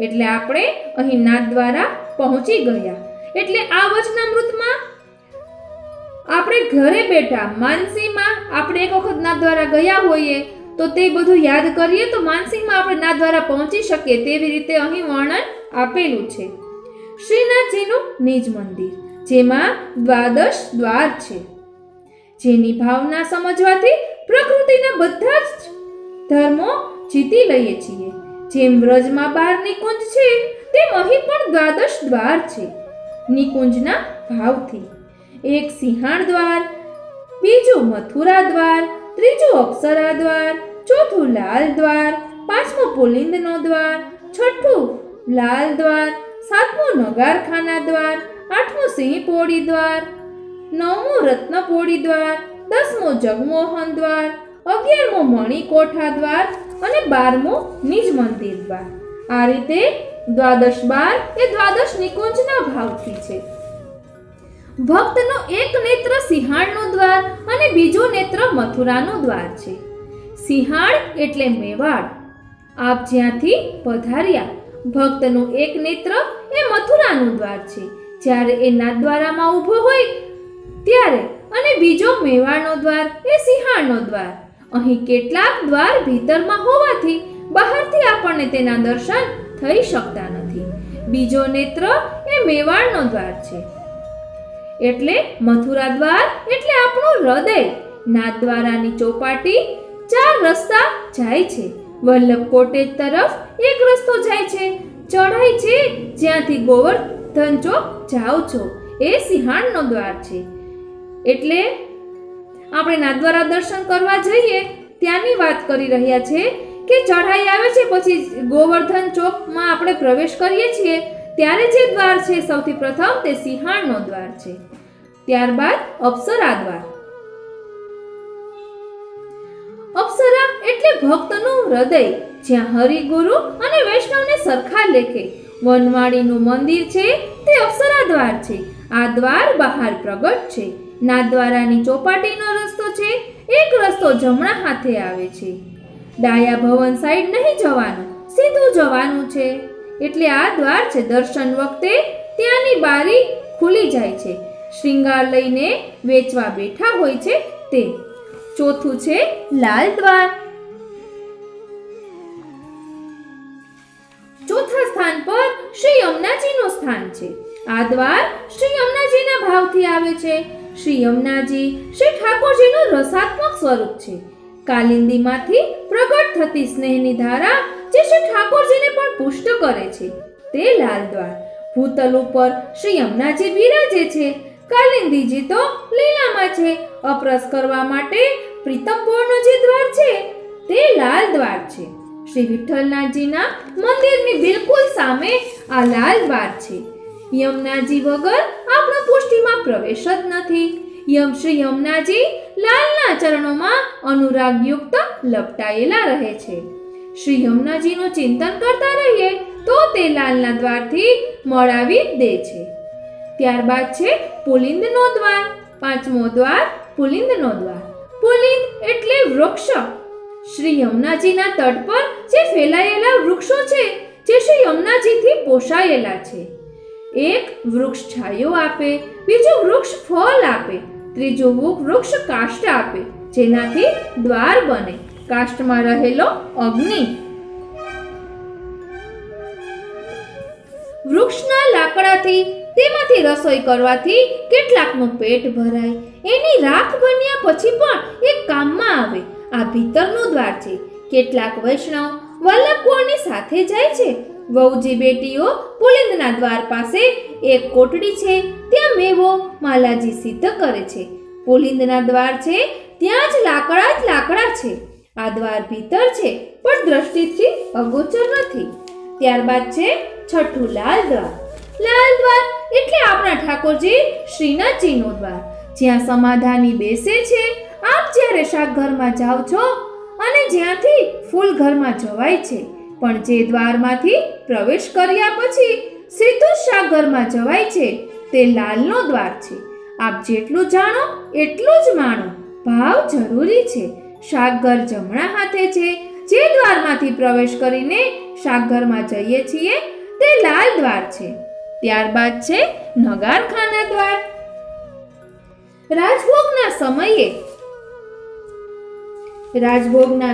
Speaker 1: એટલે આપણે અહીં નાથદ્વારા પહોંચી ગયા. એટલે આ વચનામૃતમાં આપણે ઘરે બેઠા માનસીમાં આપણે એક વખત નાથદ્વારા ગયા હોઈએ તો તે બધું યાદ કરીએ તો માનસીમાં આપણે નાથદ્વારા પહોંચી શકીએ તેવી રીતે અહીં વર્ણન આપેલું છે. શ્રીનાથજીનું નિજ મંદિર જેમાં 12 દ્વાર છે, જેની ભાવના સમજવાથી પ્રકૃતિના બધા જ ધર્મો જીતી લઈએ છીએ. જેમ વ્રજમાં 12 નિકુંજ છે તેમ અહીં પણ દ્વાદશ દ્વાર છે નિકુંજના ભાવથી. એક સિંહાણ દ્વાર, બીજું મથુરા દ્વાર, ત્રીજું અપ્સરા દ્વાર, ચોથું લાલ દ્વાર, પાંચમું પુલિંદનો દ્વાર, છઠ્ઠું લાલ દ્વાર, સાતમું નગારખાના દ્વાર, આઠમું સિંહપોળી દ્વાર, નવમું રત્નપોળી દ્વાર, દસમું જગમોહન દ્વાર, 11મું મણિકોઠા દ્વાર અને 12મું નિજ મંદિર દ્વાર. આ રીતે દ્વાદશ બાર એ દ્વાદશ નિકુંજના ભાવથી છે. ભક્તનો એક નેત્ર સિંહાળનું દ્વાર અને બીજું નેત્ર મથુરાનું દ્વાર છે. સિંહાળ એટલે મેવાડ. આપ જ્યાંથી પધાર્યા, ભક્તનું એક નેત્ર એ મથુરાનું દ્વાર છે જ્યારે એ નાથદ્વારામાં ઊભો હોય ત્યારે, અને બીજો મેવાડનો દ્વાર એ સિંહાળનો દ્વાર. અહીં કેટલાક દ્વાર ભીતરમાં હોવાથી બહારથી આપણને તેના દર્શન થઈ શકતા નથી. બીજો નેત્ર એ મેવાડનો દ્વાર છે એટલે મથુરા દ્વાર એટલે આપણું હૃદય. નાથદ્વારાની ચોપાટી 4 રસ્તા જાય છે. વલ્લભ કોટેજ તરફ એક રસ્તો જાય છે, ચઢાઈ છે જ્યાંથી ગોવર્ધન ચોક જાઓ છો એ સિંહાળનો દ્વાર છે. એટલે આપણે નાથદ્વારા દર્શન કરવા જઈએ ત્યાંની વાત કરી રહ્યા છે કે ચઢાઈ આવે છે, પછી ગોવર્ધન ચોકમાં આપણે પ્રવેશ કરીએ છીએ ત્યારે જે દ્વાર છે સૌથી પ્રથમ તે સિંહાળનો દ્વાર છે. ત્યારબાદ અપ્સરા દ્વાર. અપ્સરા એટલે ભક્તનું હૃદય, જ્યાં હરિગુરુ અને વૈષ્ણવને સરખા લેખે. વનવાણીનું મંદિર છે તે અપ્સરા દ્વાર છે. આ દ્વાર બહાર પ્રગટ છે. નાથદ્વારાની ચોપાટીનો રસ્તો છે. એક રસ્તો જમણા હાથે આવે છે. ડાયા ભવન સાઈડ નહીં જવાનું, સીધું જવાનું છે. એટલે આ દ્વાર છે. દર્શન વખતે ત્યાંની બારી ખુલી જાય છે. શ્રૃંગાર લઈને વેચવા બેઠા હોય છે તે. ચોથું છે લાલ દ્વાર. ચોથા સ્થાન પર શ્રી યમુનાજીનું સ્થાન છે. આ દ્વાર શ્રી યમુનાજીના ભાવથી આવે છે. શ્રી યમુનાજી શ્રી ઠાકોરજીનું રસાત્મક સ્વરૂપ છે. કાલિંદીમાંથી પ્રગટ થતી સ્નેહની ધારા જે શ્રી ઠાકોરજીને પણ પુષ્ટ કરે છે તે લાલ દ્વાર. ભૂતલ ઉપર શ્રી યમુનાજી બિરાજે છે. કાલિંદીજી તો લીલામાં છે. અપરસ કરવા માટે પ્રીતમપોળનો જે દ્વાર છે તે લાલ દ્વાર છે. શ્રી વિઠ્ઠલનાથજીના મંદિરની બિલકુલ સામે આ લાલ દ્વાર છે. યમુનાજી વગર આપણો પુષ્ટિમાં પ્રવેશ જ નથી. શ્રી યમુનાજી લાલના ચરણોમાં અનુરાગયુક્ત લપટાયેલા રહે છે. શ્રી યમુનાજીનું ચિંતન કરતા રહીએ તો તે લાલના દ્વારથી મળાવી દે છે. ત્યારબાદ છે પુલિંદનો દ્વાર. 5મો દ્વાર પુલિંદનો દ્વાર. પુલિંદ એટલે વૃક્ષ. શ્રી યમુનાજીના તટ પર જે ફેલાયેલા વૃક્ષો છે જે શ્રી યમુનાજીથી પોષાયેલા છે. એક વૃક્ષ છાયો આપે, બીજું વૃક્ષ ફળ આપે, ત્રીજું વૃક્ષ કાષ્ઠ આપે જેનાથી દ્વાર બને. કાષ્ઠમાં રહેલો અગ્નિ. વૃક્ષના લાકડાથી તેમાંથી રસોઈ કરવાથી કેટલાકનું પેટ ભરાય. એની રાખ બન્યા પછી પણ એક કામમાં આવે. આ ભીતરનું દ્વાર છે. કેટલાક વૈષ્ણવ વલ્લભકોળની સાથે જાય છે. વહુજી બેટીઓ પુલિંદના દ્વાર પાસે એક કોટડી છે, ત્યાં મેવો માલાજી સિદ્ધ કરે છે. પુલિંદના દ્વાર છે ત્યાં જ લાકડા છે. આ દ્વાર ભીતર છે પણ દ્રષ્ટિથી અગોચર નથી. ત્યારબાદ છે છઠ્ઠું લાલ દ્વાર. લાલ દ્વાર એટલે આપણા ઠાકોરજી શ્રીનાથજીનો દ્વાર, જ્યાં સમાધાની બેસે છે. આપ જ્યારે શાકઘરમાં જાઓ છો અને જ્યાંથી ફૂલ ઘરમાં જવાય છે, પણ જે દ્વારમાંથી પ્રવેશ કર્યા પછી સીધું શાકઘરમાં જવાય છે તે લાલનો દ્વાર છે. આપ જેટલું જાણો એટલું જ માણો. ભાવ જરૂરી છે. શાકઘર જમણા હાથે છે. જે દ્વારમાંથી પ્રવેશ કરીને શાકઘરમાં જઈએ છીએ તે લાલ દ્વાર છે. ત્યારબાદ છે નગારખાના દ્વાર. રાજભોગના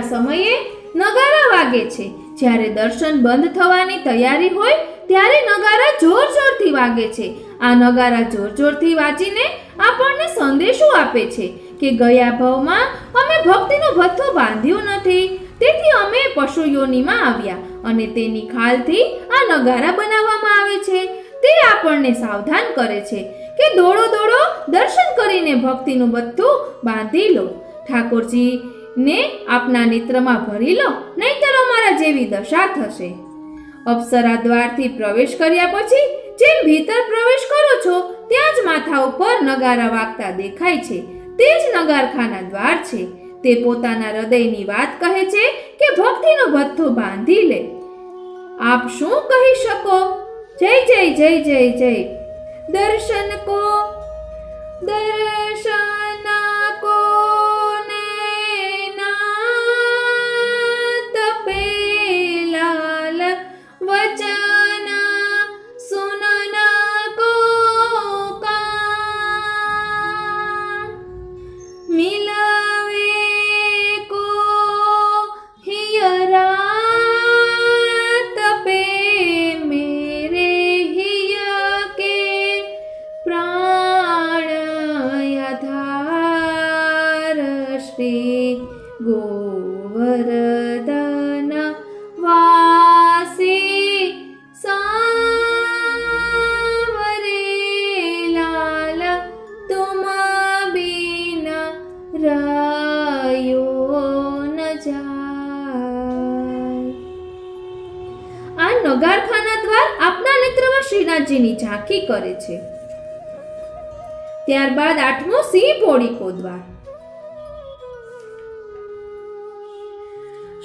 Speaker 1: સમયે નગારા વાગે છે. જ્યારે દર્શન બંધ થવાની તૈયારી હોય ત્યારે નગારા જોર જોરથી વાગે છે. આ નગારા જોર જોરથી વાજીને આપણને સંદેશો આપે છે કે ગયા ભાવમાં અમે ભક્તિનો ભથ્થો બાંધ્યો નથી, તેથી અમે પશુ યોનિમાં આવ્યા અને તેની ખાલથી આ નગારા બનાવવામાં આવે છે. તે આપણને સાવધાન કરે છે કે દોડો દોડો, દર્શન કરીને ભક્તિનું બધું બાંધી લો. ઠાકોરજીને આપના નેત્રમાં ભરી લો, નહીંતર અમારા જેવી દશા થશે. અપ્સરા દ્વારથી પ્રવેશ કર્યા પછી જેમ ભીતર પ્રવેશ કરો છો ત્યાં જ માથા ઉપર નગારા વાગતા દેખાય છે. તે જ નગારખાના દ્વાર છે. તે પોતાના હૃદયની વાત કહે છે કે ભક્તિનો ભથ્થો બાંધી લે. આપ શું કહી શકો? જય જય જય જય જય. દર્શન કો દર્શન કો નૈનાત પે લાલ વચન સુનન કો કાન મિલવે કો हियरात पे मेरे हिय के प्राण आधार श्री गोवर्धन वासी सांवरे लाल तुम बिन रायो न જાય. આ નગારખાના દ્વાર આપના નેત્રમાં શ્રીનાથજીની ઝાંખી કરે છે. ત્યારબાદ 8મો સિંહ પોડીકો દ્વાર.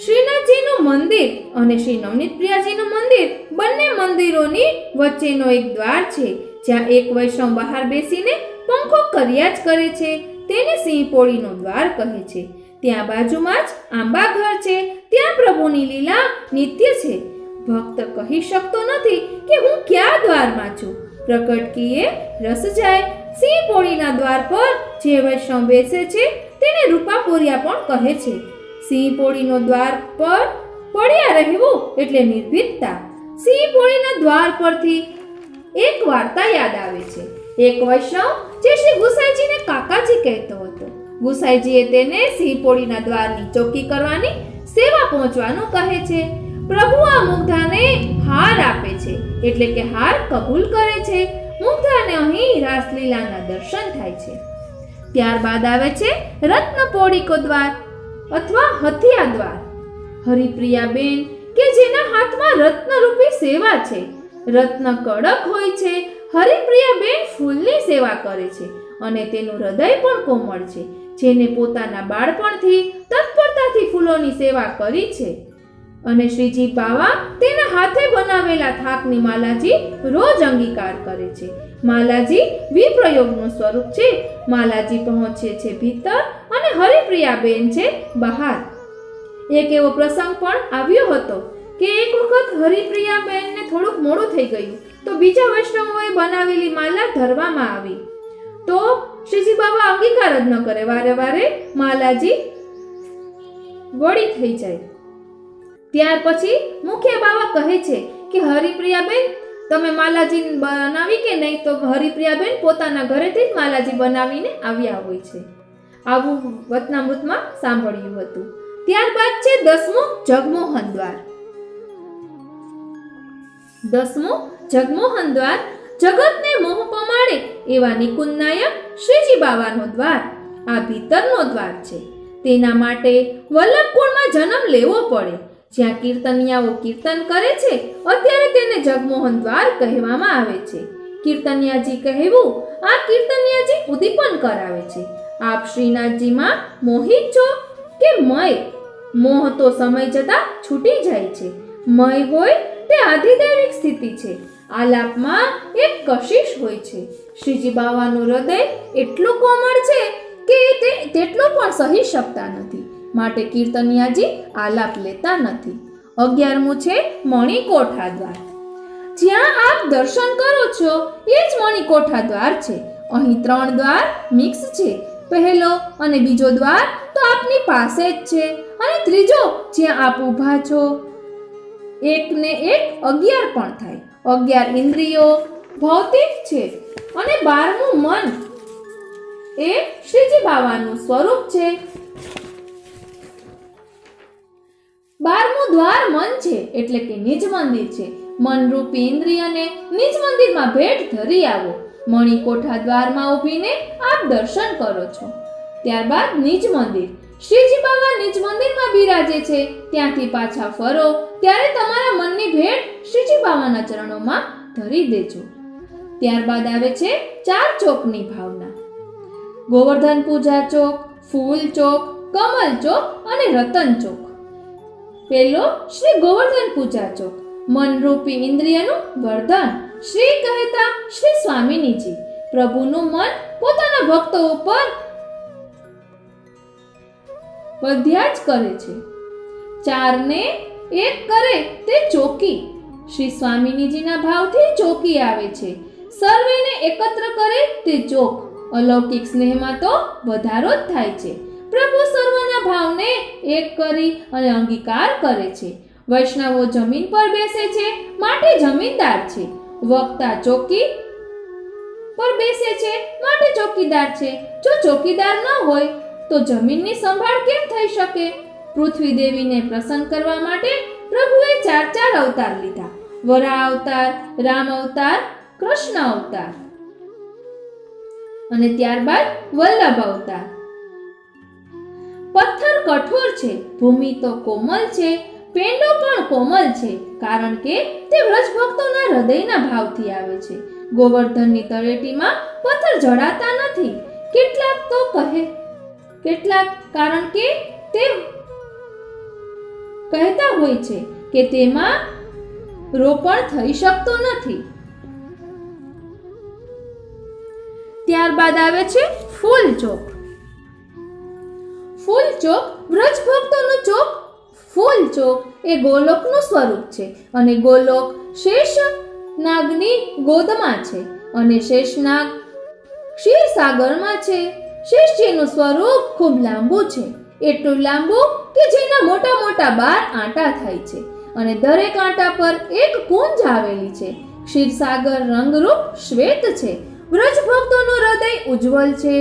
Speaker 1: શ્રીનાથજીનું મંદિર અને શ્રી નવનીત પ્રિયાજીનું મંદિર બંને મંદિરોની વચ્ચેનો એક દ્વાર છે, જ્યાં એક વૈષ્ણવ બહાર બેસીને પંખો કર્યા જ કરે છે. તેને સિંહ પોડીનો દ્વાર કહે છે. ત્યાં બાજુમાં જ આંબા ઘર છે. ત્યાં પ્રભુની લીલા નિત્ય છે. ભક્ત કહી શકતો નથી કે હું કયા દ્વારમાં છું. પ્રકટકીએ રસ જાય. સિંહ પોડીના દ્વાર પર જે વૈષ્ણવ બેસે છે તેને રૂપાપોરિયા પણ કહે છે. સિંહ પોડીનો દ્વાર પર પડ્યા રહેવું એટલે નિર્ભીકતા. સિંહ પોડીના દ્વાર પરથી એક વાર્તા યાદ આવે છે. એક વૈષ્ણવ જે શ્રી ગુસાઈજીને કાકાજી કહેતો હતો. ગુસાઈજીએ તેને સિંહ પોડીના દ્વારની ચોકી કરવાની, સેવા પહોંચવાનું કહે છે. પ્રભુ આ મુગ્ધાને હાર આપે છે, એટલે કે હાર કબૂલ કરે છે. મુગ્ધાને અહીં રાસલીલાના દર્શન થાય છે. ત્યારબાદ આવે છે રત્ન પોડીકો દ્વાર અથવા હથિયા દ્વાર. હરિપ્રિયાબેન કે જેના હાથમાં રત્નરૂપી સેવા છે. રત્ન કડક હોય છે. હરિપ્રિયાબેન ફૂલની સેવા કરે છે અને તેનું હૃદય પણ કોમળ છે. જેને પોતાના બાળપણથી તત્પરતાથી ફૂલોની સેવા કરી છે. અને શ્રીજી બાવા તેના હાથે બનાવેલા થાકની માલાજી રોજ અંગીકાર કરે છે. માલાજી વિપ્રયોગનું સ્વરૂપ છે. માલાજી પહોંચે છે ભીતર અને હરિપ્રિયાબેન છે બહાર. એક એવો પ્રસંગ પણ આવ્યો હતો કે એક વખત હરિપ્રિયાબેનને થોડુંક મોડું થઈ ગયું તો બીજા વૈષ્ણવોએ બનાવેલી માલા ધરવામાં આવી તો શ્રીજી બાબા અંગીકાર જ ન કરે. વારે વારે માલાજી વળી થઈ જાય. ત્યાર પછી મુખ્ય બાવા કહે છે કે હરિપ્રિયાબેન તમે માલાજી બનાવી કે નહીં? તો હરિપ્રિયાબેન પોતાના ઘરેથી જ માલાજી બનાવીને આવ્યા હોય છે. આવું વચનામૃતમાં સાંભળ્યું હતું. ત્યારબાદ છે 10મો જગમોહન દ્વાર. 10મો જગમોહન દ્વાર જગતને મોહ પમાડે એવા નિકુંજ નાયક શ્રીજી બાવાનો દ્વાર. આ ભીતરનો દ્વાર છે. તેના માટે વલ્લભકુળમાં જન્મ લેવો પડે. જ્યાં કીર્તનિયાઓ કીર્તન કરે છે અત્યારે તેને જગમોહન દ્વાર કહેવામાં આવે છે. કીર્તનિયાજી કહેવું આ કીર્તનિયાજી ઉદ્દીપન કરાવે છે. આપ શ્રીનાથજીમાં મોહિત છો કે મય? મોહ તો સમય જતા છૂટી જાય છે. મય હોય તે આધિદૈવિક સ્થિતિ છે. આલાપમાં એક કશિશ હોય છે. શ્રીજી બાવાનું હૃદય એટલું કોમળ છે કે તે તેટલો પણ સહી શકતા નથી. માટે કીર્તનિયાજી આલાપ લેતા નથી. 11મું છે મણિકોઠા દ્વાર. જ્યાં આપ દર્શન કરો છો એ જ મણિકોઠા દ્વાર છે. અહીં 3 દ્વાર મિક્સ છે. પહેલો અને બીજો દ્વાર તો આપની પાસે જ છે અને ત્રીજો જ્યાં આપ ઊભા છો. 1 ને 1 11 પણ થાય. 11 ઇન્દ્રિયો ભૌતિક છે અને 12મું મન એ શ્રીજી બાવાનું સ્વરૂપ છે. દ્વાર મન છે, એટલે કે નિજ મંદિર છે. મનરૂપી ઇન્દ્રિયને નિજ મંદિરમાં ભેટ ધરી આવો. મણિકોઠા દ્વારમાં ઊભીને આપ દર્શન કરો છો. ત્યારબાદ નિજ મંદિર. શ્રીજી બાબા નિજ મંદિરમાં બિરાજે છે. ત્યાંથી પાછા ફરો ત્યારે તમારા મનની ભેટ શ્રીજી બાબાના ચરણોમાં ધરી દેજો. ત્યારબાદ આવે છે 4 ચોકની ભાવના. ગોવર્ધન પૂજા ચોક, ફૂલ ચોક, કમલ ચોક અને રતન ચોક. પહેલો શ્રી ગોવર્ધન પૂજા ચોક. મનરૂપી ઇન્દ્રિયનું વર્ધન. શ્રી કહેતા શ્રી સ્વામિનીજી પ્રભુનું મન પોતાના ભક્તો ઉપર બધ્યા જ કરે છે. 4ને 1 કરે તે ચોકી. શ્રી સ્વામિનીજીના ભાવથી ચોકી આવે છે. સર્વેને એકત્ર કરે તે ચોક. અલૌકિક સ્નેહમાં તો વધારો જ થાય છે. પ્રભુ સર્વના ભાવને એક કરી અને અંગીકાર કરે છે. વૈષ્ણવો જમીન પર બેસે છે માટે જમીનદાર છે. વક્તા ચોકી પર બેસે છે માટે ચોકીદાર છે. જો ચોકીદાર ન હોય તો જમીનની સંભાળ કેમ થઈ શકે? પૃથ્વી દેવીને પ્રસન્ન કરવા માટે પ્રભુએ 4 અવતાર લીધા. વરાહ અવતાર, રામ અવતાર, કૃષ્ણ અવતાર અને ત્યારબાદ વલ્લભ અવતાર. પથ્થર કઠોર છે, ભૂમિ તો કોમલ છે, પેંડો પણ કોમલ છે, કારણ કે તે વ્રજ ભક્તોના હૃદયના ભાવથી આવે છે. ગોવર્ધનની તળેટીમાં પથ્થર જડાતા નથી. કેટલાક કારણ કે તે કહેતા હોય છે કે તેમાં રોપણ થઈ શકતું નથી. ત્યારબાદ આવે છે ફૂલ ચોક. ફૂલ ચોક વ્રજ ભક્તોનો ચોક. ફૂલ ચોક એ ગોલોકનું સ્વરૂપ છે અને ગોલોક શેષ નાગની ગોદમાં છે અને શેષનાગ ક્ષીરસાગરમાં છે. શેષજીનું સ્વરૂપ ખૂબ લાંબુ છે, એટલું લાંબુ કે જેના મોટા મોટા 12 આંટા થાય છે અને દરેક આંટા પર એક કુંજ આવેલી છે. ક્ષીરસાગર રંગરૂપ શ્વેત છે. વ્રજ ભક્તોનું હૃદય ઉજ્જવલ છે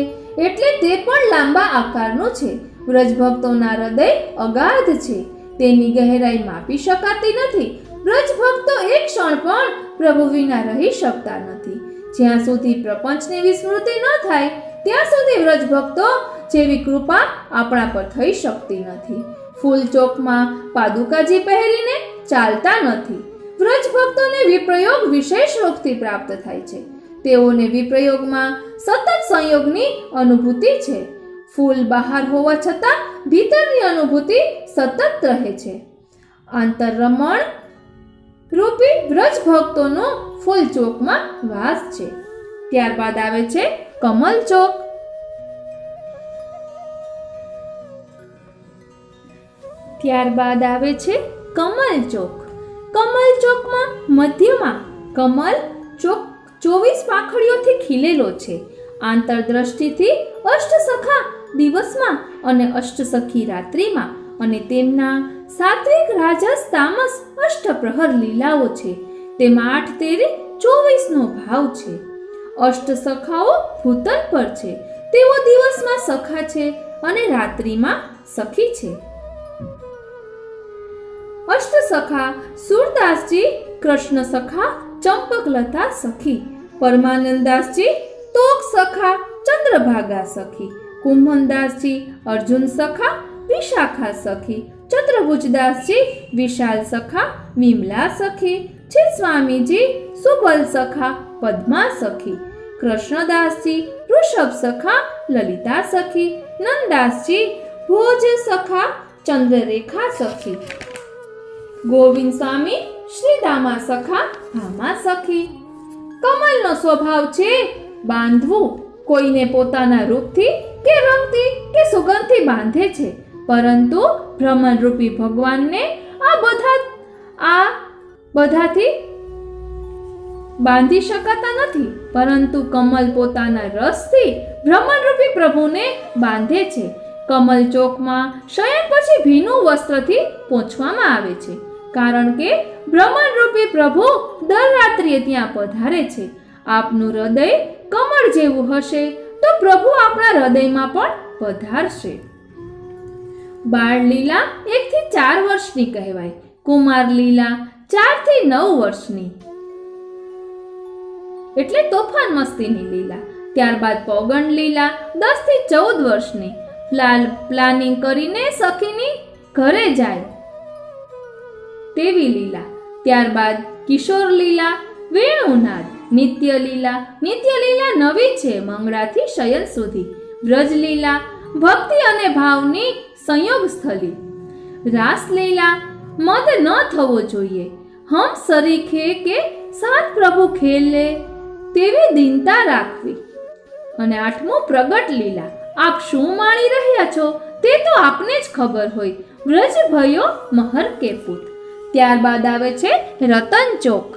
Speaker 1: એટલે તે પણ લાંબા આકારનું છે. વ્રજ ભક્તોના હૃદય અગાધ છે, તેની ગહેરાઈ માપી શકાતી નથી. વ્રજ ભક્તો એક ક્ષણ પણ પ્રભુ વિના રહી શકતા નથી. જ્યાં સુધી પ્રપંચની વિસ્મૃતિ ન થાય ત્યાં સુધી વ્રજ ભક્તો જેવી કૃપા આપણા પર થઈ શકતી નથી. ફૂલ ચોકમાં પાદુકાજી પહેરીને ચાલતા નથી. વ્રજ ભક્તોને વિપ્રયોગ વિશેષ રોગથી પ્રાપ્ત થાય છે. તેઓને વિપ્રયોગમાં સતત સંયોગની અનુભૂતિ છે. ફૂલ બહાર હોવા છતાં ભીતરની અનુભૂતિ સતત રહે છે. આંતરરમણ રૂપી વ્રજ ભક્તોનો ફૂલ ચોકમાં વાસ છે. ત્યારબાદ આવે છે કમલ ચોક. ત્યારબાદ આવે છે કમલ ચોક. કમલ ચોકમાં મધ્યમાં કમલ ચોક 24 પાંખડીઓથી ખીલેલો છે. આંતરદ્રષ્ટિથી અષ્ટસખા દિવસમાં અને અષ્ટસખી રાત્રિમાં અને તેમના સાત્વિક રાજસ તામસ અષ્ટપ્રહર લીલાઓ છે. તેમાં 8 તેરી 24 નો ભાવ છે. અષ્ટસખાઓ ભૂતલ પર છે. તેઓ દિવસમાં સખા છે અને રાત્રિમાં સખી છે. અષ્ટસખા સુરદાસજી કૃષ્ણ સખા ચંપકલતા સખી, પરમાનંદાસજી તોક સખા ચંદ્રભાગા સખી, કુંભનદાસજી અર્જુન સખા વિશાખા સખી, ચતુર્ભુજદાસજી વિશાલ સખા વિમલા સખી છે. સ્વામીજી સુબલ સખા પદ્મા સખી, કૃષ્ણદાસજી ઋષભ સખા લલિતા સખી, નંદાસજી ભોજ સખા ચંદ્રરેખા સખી, ગોવિંદ સ્વામી શ્રીદામા સખા ભામા સખી. કમલનો સ્વભાવ છે બાંધવું. કોઈને પોતાના રૂપથી કે રંગથી કે સુગંધથી બાંધે છે, પરંતુ ભ્રમણરૂપી ભગવાનને આ બધાથી બાંધી શકાતા નથી. પરંતુ કમલ પોતાના રસથી ભ્રમણરૂપી પ્રભુને બાંધે છે. કમલ ચોકમાં શયન પછી ભીનું વસ્ત્રથી પોંછવામાં આવે છે, કારણ કે ભ્રમણરૂપી પ્રભુ દર રાત્રિએ ત્યાં પધારે છે. આપનું હૃદય કમળ જેવું હશે તો પ્રભુ આપણા હૃદયમાં પણ પધારશે. બાળ લીલા 1 થી 4 વર્ષની કહેવાય. કુમાર લીલા 4 થી 9 વર્ષની, એટલે તોફાન મસ્તીની લીલા. ત્યારબાદ પૌગંડ લીલા 10 થી 14 વર્ષની, પ્લાનિંગ કરીને સખીની ઘરે જાય તેવી લીલા. ત્યારબાદ કિશોર લીલા, વેણુનાદ. નિત્ય લીલા નવી છે, મંગળાથી શયન સુધી. વ્રજ લીલા, ભક્તિ અને ભાવની સંયોગ સ્થલી. રાસલીલા, મદ ન થવો જોઈએ, હમ સરીખે કે સાત પ્રભુ ખેલે તેવી દીનતા રાખવી. અને 8મું પ્રગટ લીલા. આપ શું માણી રહ્યા છો તે તો આપને જ ખબર હોય. વ્રજ ભયો મહર કે પુત. ત્યારબાદ આવે છે રતન ચોક.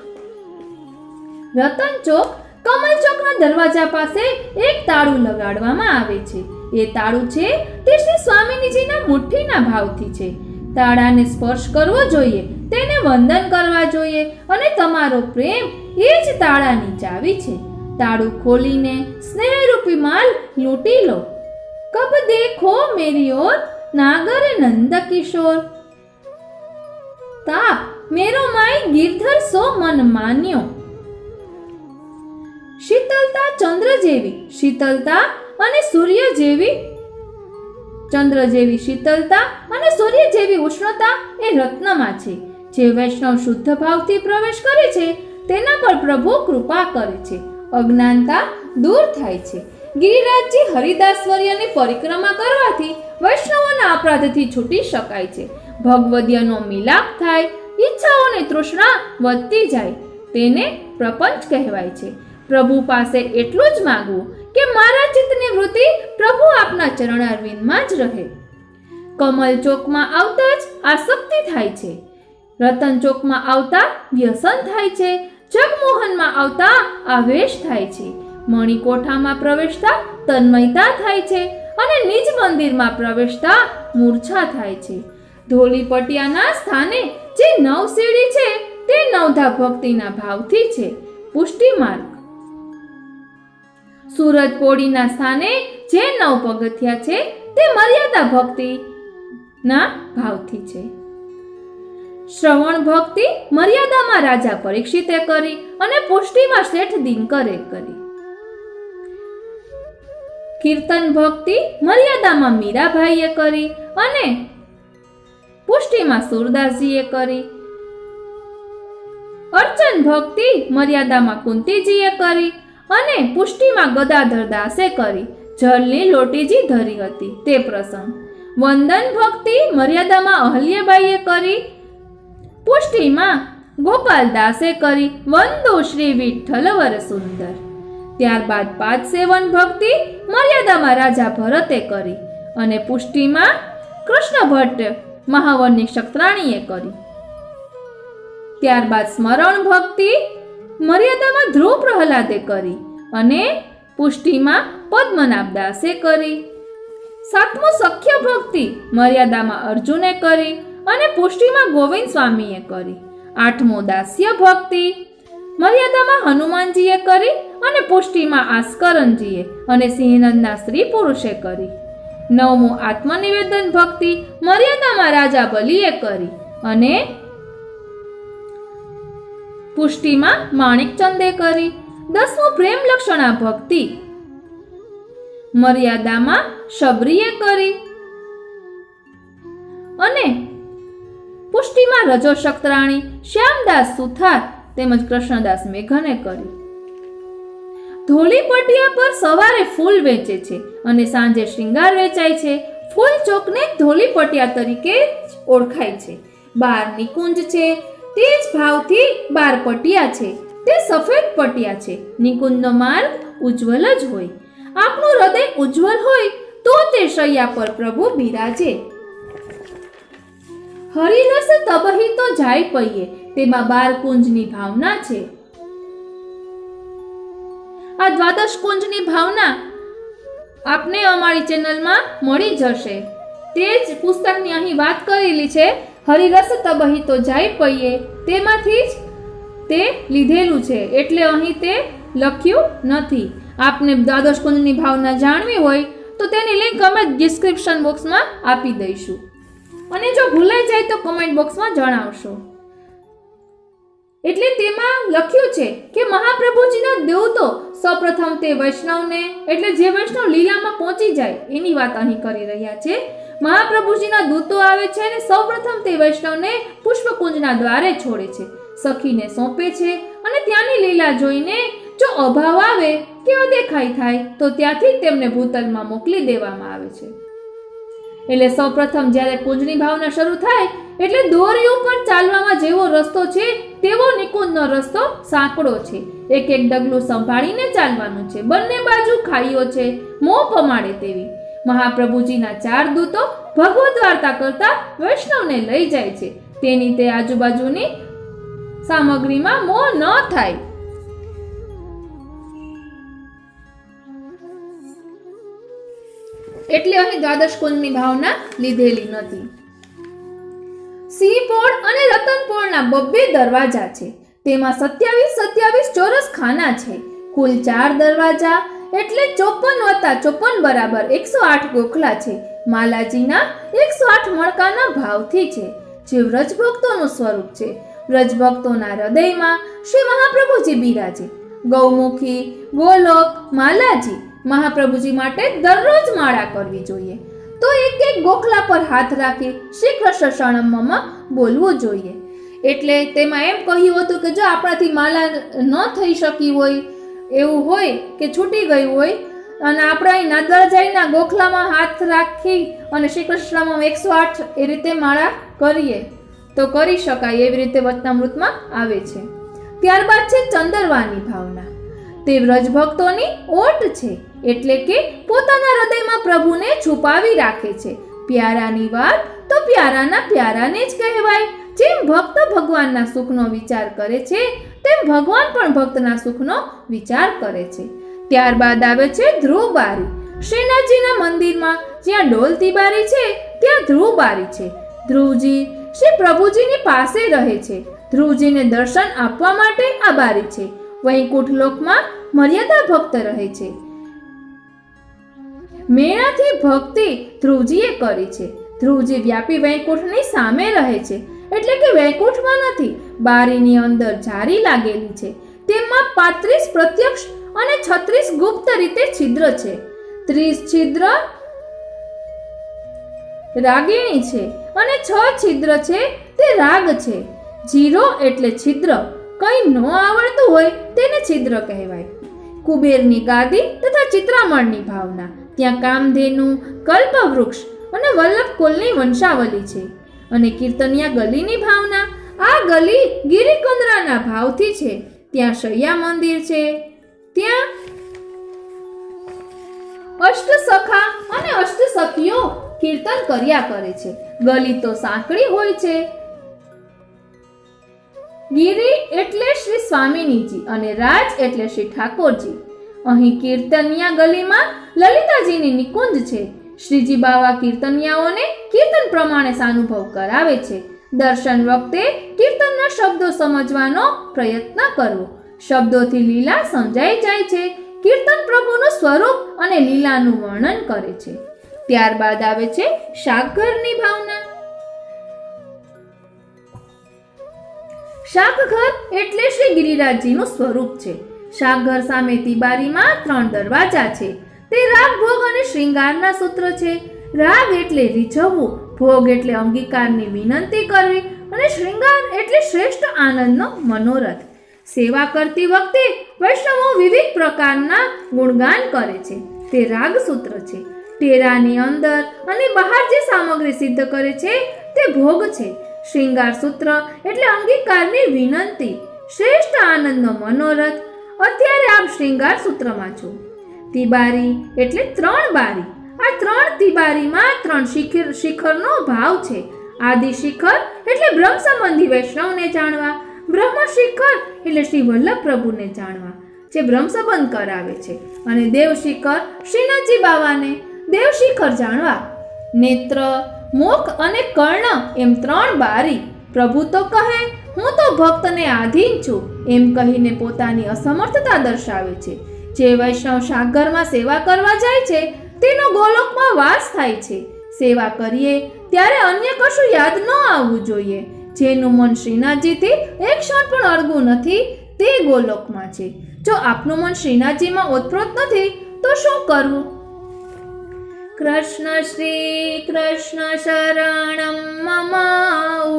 Speaker 1: રતન ચોક, કમલ ચોકના દરવાજા પાસે એક તાળું લગાડવામાં આવે છે. એ તાળું છે તે શ્રી સ્વામિનીજીના મુઠ્ઠીના ભાવથી છે. તાળાને સ્પર્શ કરવો જોઈએ, તેને વંદન કરવા જોઈએ, અને તમારો પ્રેમ એ જ તાળાની ચાવી છે. તાળું ખોલીને સ્નેહરૂપી માલ લૂંટી લો. કબ દેખો મેરી ઓર નાગર નંદ કિશોર. તાપ મેરો માઈ ગિરધર સો મન માન્યો. શીતલતા ચંદ્ર જેવી શીતલતા અને સૂર્ય જેવી ચંદ્ર જેવી શીતલતા અને સૂર્ય જેવી ઉષ્ણતા એ રત્નમાં છે. જે વૈષ્ણવ શુદ્ધ ભાવથી પ્રવેશ કરે છે તેના પર પ્રભુ કૃપા કરે છે, અજ્ઞાનતા દૂર થાય છે. ગિરિરાજજી હરિદાસવર્યની પરિક્રમા કરવાથી વૈષ્ણવોના અપરાધથી છૂટી શકાય છે. ભગવદ્યનો મિલાપ થાય, ઈચ્છાઓની તૃષ્ણા વધતી જાય, તેને પ્રપંચ કહેવાય છે. પ્રભુ પાસે એટલું જ માંગવું કે મારા ચિત્તની વૃત્તિ પ્રભુ આપના ચરણારવિંદમાં જ રહે. કમલ ચોકમાં આવતા જ આસક્તિ થાય છે. રતન ચોકમાં આવતા વ્યસન થાય છે. જગમોહનમાં આવતા આવેશ થાય છે. મણિકોઠામાં પ્રવેશતા તન્મયતા થાય છે, અને નિજ મંદિરમાં પ્રવેશતા મૂર્છા થાય છે. ધોલી પટિયાના સ્થાને જે 9 સીડી છે તે નવધા ભક્તિના ભાવથી છે, પુષ્ટિ માર્ગ. સૂરજ પોડીના સ્થાને જે 9 પગથિયા છે તે મર્યાદા ભક્તિના ભાવથી છે. શ્રવણ ભક્તિ મર્યાદામાં રાજા પરીક્ષિતે કરી, અને પુષ્ટિમાં શેઠ દિનકરે કરી. કીર્તન ભક્તિ મર્યાદામાં મીરાભાઈએ કરી, અને પુષ્ટિમાં સુરદાસજીએ કરી. અર્ચન ભક્તિ મર્યાદામાં કુંતીજીએ કરી, અને પુષ્ટિમાં ગદાધર દાસે કરી. જલની લોટીજી ધરી હતી તે પ્રસંગ. વંદન ભક્તિ મર્યાદામાં અહલ્યાબાઈએ કરી, પુષ્ટિમાં ગોપાલ દાસે કરી. વંદો શ્રી વિઠ્ઠલ વર સુંદર. ત્યારબાદ પાદ સેવન ભક્તિ મર્યાદામાં રાજા ભરતે કરી, અને પુષ્ટિમાં કૃષ્ણ ભટ્ટ મહાવરની ક્ષત્રાણીએ કરી. ત્યારબાદ સ્મરણ ભક્તિ મર્યાદામાં ધ્રુવ પ્રહલાદે કરી, અને પુષ્ટિમાં પદ્મનાભ દાસે કરી. 7મું સખ્ય ભક્તિ મર્યાદામાં અર્જુને કરી, અને પુષ્ટિમાં ગોવિંદ સ્વામીએ કરી. 8મું દાસ્ય ભક્તિ મર્યાદામાં હનુમાનજીએ કરી, અને પુષ્ટિમાં આસ્કરણજીએ અને સિંહનંદના સ્ત્રી પુરુષે કરી. 9મું આત્મનિવેદન ભક્તિ મર્યાદામાં રાજા બલિએ કરી, અને પુષ્ટિમાં માણિકચંદે કરી. 10મું પ્રેમ લક્ષણા ભક્તિ મર્યાદામાં શબરીએ કરી, અને પુષ્ટિમાં રજો શક્તરાણી શ્યામદાસ સુથાર તેમજ કૃષ્ણદાસ મેઘને કરી. ધોળી પટિયા પર સવારે ફૂલ વેચે છે, અને સાંજે શૃંગાર વેચાય છે. ફૂલ ચોકને ધોળી પટિયા તરીકે ઓળખાય છે. 12 નિકુંજ છે, તે જ ભાવથી 12 પટિયા છે. તે સફેદ પટિયા છે. નિકુંજનો માર્ગ ઉજ્જવલ જ હોય. આપનું હૃદય ઉજ્જવલ હોય તો તે શૈયા પર પ્રભુ બિરાજે. હરિરસ તબહી તો જાય પૈયે, તેમાં 12 કુંજની ભાવના છે. આ દ્વાદશ કુંજની ભાવના આપને અમારી ચેનલમાં મળી જશે. તે જ પુસ્તકની અહીં વાત કરેલી છે. હરિરસ તબહી તો જાય પૈયે, તેમાંથી જ તે લીધેલું છે, એટલે અહીં તે લખ્યું નથી. આપને દ્વાદશ કુંજની ભાવના જાણવી હોય તો તેની લિંક અમે ડિસ્ક્રિપ્શન બોક્સમાં આપી દઈશું. અને જો ભૂલાઈ જાય તો કમેન્ટ બોક્સમાં જણાવશો. એટલે તેમાં લખ્યું છે કે મહાપ્રભુજીના દૂતો સૌપ્રથમ તે વૈષ્ણવને એટલે જે વૈષ્ણવ લીલામાં પહોંચી જાય એની વાત અહીં કરી રહ્યા છે. મહાપ્રભુજીના દૂતો આવે છે અને સૌપ્રથમ તે વૈષ્ણવને પુષ્પકુંજના દ્વારે છોડે છે, સખીને સોંપે છે અને ત્યાંની લીલા જોઈને જો અભાવ આવે કે અદેખાઈ થાય તો ત્યાંથી તેમને ભૂતલમાં મોકલી દેવામાં આવે છે. એટલે સૌપ્રથમ જ્યારે કુંજની ભાવના શરૂ થાય એટલે દોરી ઉપર ચાલવામાં જેવો રસ્તો છે તેવો નિકુંજનો રસ્તો સાંકડો છે. એક એક ડગલું સંભાળીને ચાલવાનું છે. બંને બાજુ ખાઈઓ છે, મોં પમાડે તેવી. મહાપ્રભુજીના 4 દૂતો ભગવદ વાર્તા કરતા વૈષ્ણવને લઈ જાય છે. તેની તે આજુબાજુની સામગ્રીમાં મોં ન થાય. એટલે અહીં દ્વાદશ કુંજની ભાવના લીધેલી નથી. સિંહપોળ અને રતનપોળના 2 દરવાજા છે. તેમાં 27 ચોરસ ખાના છે. કુલ 4 દરવાજા એટલે 54 + 54 બરાબર 108 ગોખલા છે. માલાજીના 108 મણકાના ભાવથી છે, જે વ્રજભક્તોનું સ્વરૂપ છે. વ્રજભક્તોના હૃદયમાં શ્રી મહાપ્રભુજી બિરાજે. ગૌમુખી, ગોલોક, માલાજી મહાપ્રભુજી માટે દરરોજ માળા કરવી જોઈએ. તો એક એક ગોખલા પર હાથ રાખી શ્રી કૃષ્ણ શરણમમાં બોલવું જોઈએ. એટલે તેમાં એમ કહ્યું હતું કે જો આપણાથી માલા ન થઈ શકી હોય, એવું હોય કે છૂટી ગયું હોય અને આપણે અહીં નાદરાજાઈના ગોખલામાં હાથ રાખી અને શ્રી કૃષ્ણમાં 108 એ રીતે માળા કરીએ તો કરી શકાય. એવી રીતે વચનામૃતમાં આવે છે. ત્યારબાદ છે ચંદરવાની ભાવના. તે વ્રજભક્તોની ઓટ છે, એટલે કે પોતાના હૃદયમાં પ્રભુને છુપાવી રાખે છે. પ્યારાની વાત તો પ્યારાના પ્યારાને જ કહેવાય. જેમ ભક્ત ભગવાનના સુખનો વિચાર કરે છે તેમ ભગવાન પણ ભક્તના સુખનો વિચાર કરે છે. ત્યારબાદ આવે છે ધ્રુવબારી. શ્રીનાથજીના મંદિરમાં જ્યાં ડોલતી બારી છે ત્યાં ધ્રુવબારી છે. ધ્રુવજી શ્રી પ્રભુજીની પાસે રહે છે. ધ્રુવજીને દર્શન આપવા માટે આ બારી છે. વૈકુંઠ લોકમાં મર્યાદા ભક્ત રહે છે. મેળાથી ભક્તિ ધ્રુવજીએ કરી છે. ધ્રુવજી વ્યાપી વૈકુંઠની સામે રહે છે, એટલે કે વૈકુંઠમાં નથી, બારીની અંદર જારી લાગેલી છે. તેમાં 35 પ્રત્યક્ષ અને 36 ગુપ્ત રીતે છિદ્ર છે. 30 છિદ્ર રાગિણી છે અને 6 છિદ્ર છે તે રાગ છે. 0 એટલે છિદ્ર. કંઈ ન આવડતું હોય તેને છિદ્ર કહેવાય. કુબેરની ગાદી તથા ચિત્રામણની ભાવના. ત્યાં કામધેનુ, કલ્પવૃક્ષ અને વલ્લભ કુલની વંશાવલી છે. અને કીર્તનિયા ગલીની ભાવના. આ ગલી ગિરિકુંદરાના ભાવથી છે. ત્યાં શૈયા મંદિર છે. ત્યાં અષ્ટસખા અને અષ્ટસખીઓ કીર્તન કર્યા કરે છે. ગલી તો સાંકડી હોય છે. ગિરી એટલે શ્રી સ્વામિનીજી અને રાજ એટલે શ્રી ઠાકોરજી. અહીં કીર્તનિયા ગલીમાં લલિતાજીની નિકુંજ છે. શ્રીજી બાવા કીર્તનિયાઓને કીર્તન પ્રમાણે સાનુભવ કરાવે છે. દર્શન વખતે કીર્તનના શબ્દો સમજવાનો પ્રયત્ન કરવો. શબ્દોથી લીલા સમજાઈ જાય છે. કીર્તન પ્રભુનું સ્વરૂપ અને લીલાનું વર્ણન કરે છે. ત્યારબાદ આવે છે શાકઘરની ભાવના. શાકઘર એટલે શ્રી ગિરિરાજજીનું સ્વરૂપ છે. શાકઘર સામે તિબારીમાં 3 દરવાજા છે. તે રાગ, ભોગ અને શ્રૃંગારના સૂત્ર છે. રાગ એટલે રીઝવવું, ભોગ એટલે અંગીકારની વિનંતી કરવી અને શ્રૃંગાર એટલે શ્રેષ્ઠ આનંદનો મનોરથ. સેવા કરતી વખતે વૈષ્ણવો વિવિધ પ્રકારના ગુણગાન કરે છે. તે રાગ સૂત્ર છે. ટેરાની અંદર અને બહાર જે સામગ્રી સિદ્ધ કરે છે તે ભોગ છે. શ્રૃંગાર સૂત્ર એટલે અંગીકારની વિનંતી, શ્રેષ્ઠ આનંદનો મનોરથ. અત્યારે આપ શ્રૃંગાર સૂત્રમાં છો. તિબારી એટલે 3 બારી. આ 3 તિબારીમાં 3 શિખરનો ભાવ છે. આદિ શિખર એટલે બ્રહ્મ સંબંધી વૈષ્ણવને જાણવા. બ્રહ્મ શિખર એટલે શ્રી વલ્લભ પ્રભુને જાણવા, જે બ્રહ્મ સંબંધ કરાવે છે. અને દેવ શિખર શ્રીનાથજી બાવાને દેવ શિખર જાણવા. નેત્ર, મુખ અને કર્ણ એમ 3 બારી. પ્રભુ તો કહે હું તો ભક્તને આધીન છું એમ કહીને પોતાની અસમર્થતા દર્શાવે છે. જે વૈષ્ણવ શાકઘરમાં સેવા કરવા જાય છે તેનો ગોલોકમાં વાસ થાય છે. સેવા કરીએ ત્યારે અન્ય કશું યાદ ન આવવું જોઈએ. જેનું મન શ્રીનાથજીથી એક ક્ષણ પણ અળગું નથી તે ગોલોકમાં છે. જો આપનું મન શ્રીનાથજીમાં ઓતપ્રોત નથી તો શું કરવું? કૃષ્ણ શ્રી કૃષ્ણ શરણમ મમ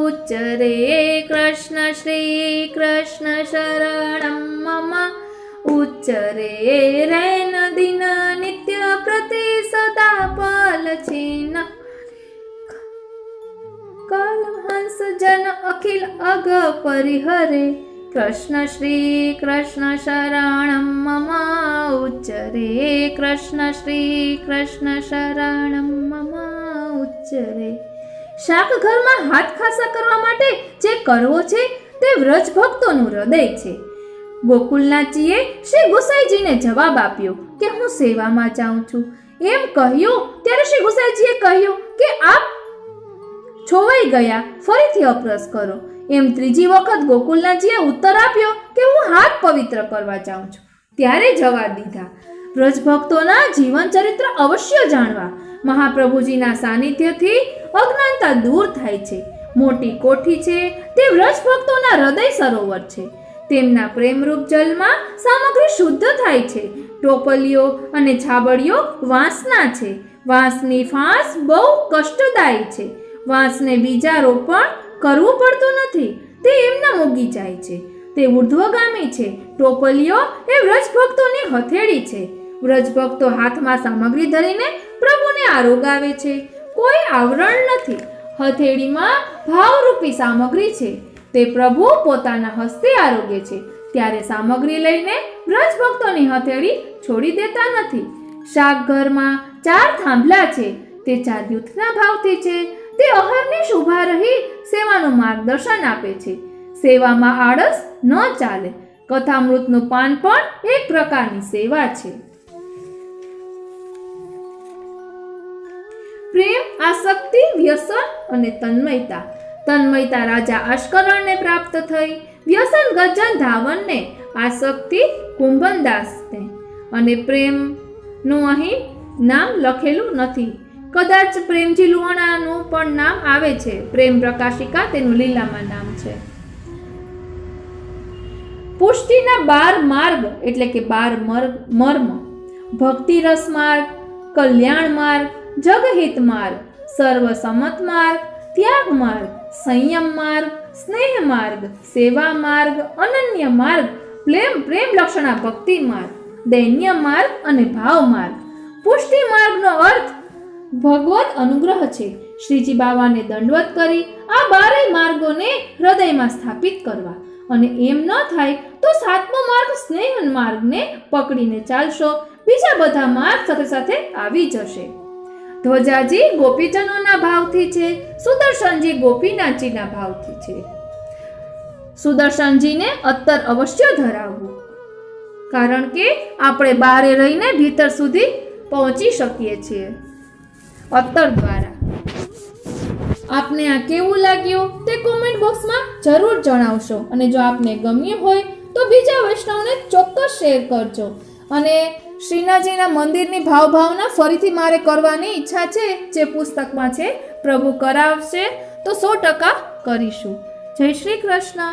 Speaker 1: ઉચ્ચરે, કૃષ્ણ શ્રી કૃષ્ણ શરણમ મમ ઉચ્ચરે. રૈન દિન નિત્ય પ્રતિ સદા પલછિન, કલહંસ જન અખિલ અગ પરિહરે. કૃષ્ણ શ્રી કૃષ્ણ શરણમ મમ ઉચ્ચરે, કૃષ્ણ શ્રી કૃષ્ણ શરણમ મમ ઉચ્ચરે. શાક ઘરમાં હાથ ખાસા કરવા માટે જે કરવો છે તે વ્રજ ભક્તોનું હૃદય છે. ગોકુલનાથજીએ શ્રી ગુસાઈજીને જવાબ આપ્યો કે હું સેવામાં જાઉં છું. એમ કહ્યું ત્યારે શ્રી ગુસાઈજીએ કહ્યું કે આપ છોવાઈ ગયા, ફરીથી અપરસ કરો. એમ ત્રીજી વખત ગોકુલનાથજીએ ઉત્તર આપ્યો કે હું હાથ પવિત્ર કરવા જાઉં છું. ત્યારે જવા દીધા. વ્રજ ભક્તોના જીવન ચરિત્ર અવશ્ય જાણવા. મહાપ્રભુજીના સાનિધ્યથી અજ્ઞાનતા દૂર થાય છે. મોટી કોઠી છે તે વ્રજ ભક્તોના હૃદય સરોવર છે. તેમના પ્રેમરૂપ જલમાં સામગ્રી શુદ્ધ થાય છે. ટોપલીઓ અને છાબડીઓ વાંસના છે. વાંસની ફાંસ બહુ કષ્ટદાયી છે. વાંસને બીજા રોપણ કરવું પડતું નથી, તે એમના મૂગી જાય છે. તે ઉર્ધ્વગામી છે. ટોપલીઓ એ વ્રજ ભક્તોની હથેળી છે. વ્રજ ભક્તો હાથમાં સામગ્રી ધરીને પ્રભુને આરોગાવે છે. કોઈ આવરણ નથી. હથેળીમાં ભાવરૂપી સામગ્રી છે. તે પ્રભુ પોતાના હસ્તે આરોગે છે. ત્યારે સામગ્રી લઈને વ્રજ ભક્તોની હથેળી છોડી દેતા નથી. શાક ઘરમાં 4 થાંભલા છે. તે 4 યુથના ભાવથી છે. તે અહર્નિશ ઊભા રહી સેવાનું માર્ગદર્શન આપે છે. સેવામાં આળસ ન ચાલે. કથામૃતનું પાન પણ એક પ્રકારની સેવા છે. પ્રેમ, આસક્તિ, વ્યસન અને તન્મયતા. તન્મયતા રાજા અશ્કરણને પ્રાપ્ત થઈ. વ્યસન ગજન ધાવનને, આસક્તિ કુંભનદાસને અને પ્રેમનું અહીં નામ લખેલું નથી. કદાચ પ્રેમજી લુહાણાનું પણ નામ આવે છે. પ્રેમ પ્રકાશિકા તેનું લીલામાં નામ છે. પુષ્ટિના 12 માર્ગ એટલે કે 12 મર્મ: ભક્તિ રસ માર્ગ, કલ્યાણ માર્ગ, જગહિત માર્ગ, સર્વસમત માર્ગ, ત્યાગ માર્ગ, સંયમ માર્ગ, સ્નેહ માર્ગ, સેવા માર્ગ, અનન્ય માર્ગ, પ્રેમ લક્ષણા ભક્તિ માર્ગ, દૈન્ય માર્ગ અને ભાવ માર્ગ. પુષ્ટિ માર્ગનો અર્થ ભગવત અનુગ્રહ છે. શ્રીજી બાવાને દંડવત કરી આ 12 માર્ગોને હૃદયમાં સ્થાપિત કરવા. અને એમ ન થાય તો 7મો માર્ગ સ્નેહ માર્ગને પકડીને ચાલશો. બીજા બધા માર્ગ સાથે સાથે આવી જશે. ધ્વજાજી ગોપીજનોના ભાવથી છે. સુદર્શનજી ગોપીનાથજીના ભાવથી છે. સુદર્શનજીને અત્તર અવશ્ય ધરાવવું, કારણ કે આપણે બહારે રહીને ભીતર સુધી પહોંચી શકીએ છીએ અત્તર દ્વારા. આપને આ કેવું લાગ્યું તે કોમેન્ટ બોક્સમાં જરૂર જણાવશો. અને જો આપને ગમ્યું હોય તો બીજા વૈષ્ણવને ચોક્કસ શેર કરજો. અને શ્રીનાથજીના મંદિરની ભાવના ફરીથી મારે કરવાની ઈચ્છા છે. જે પુસ્તકમાં છે પ્રભુ કરાવશે તો 100% કરીશું. જય શ્રી કૃષ્ણ.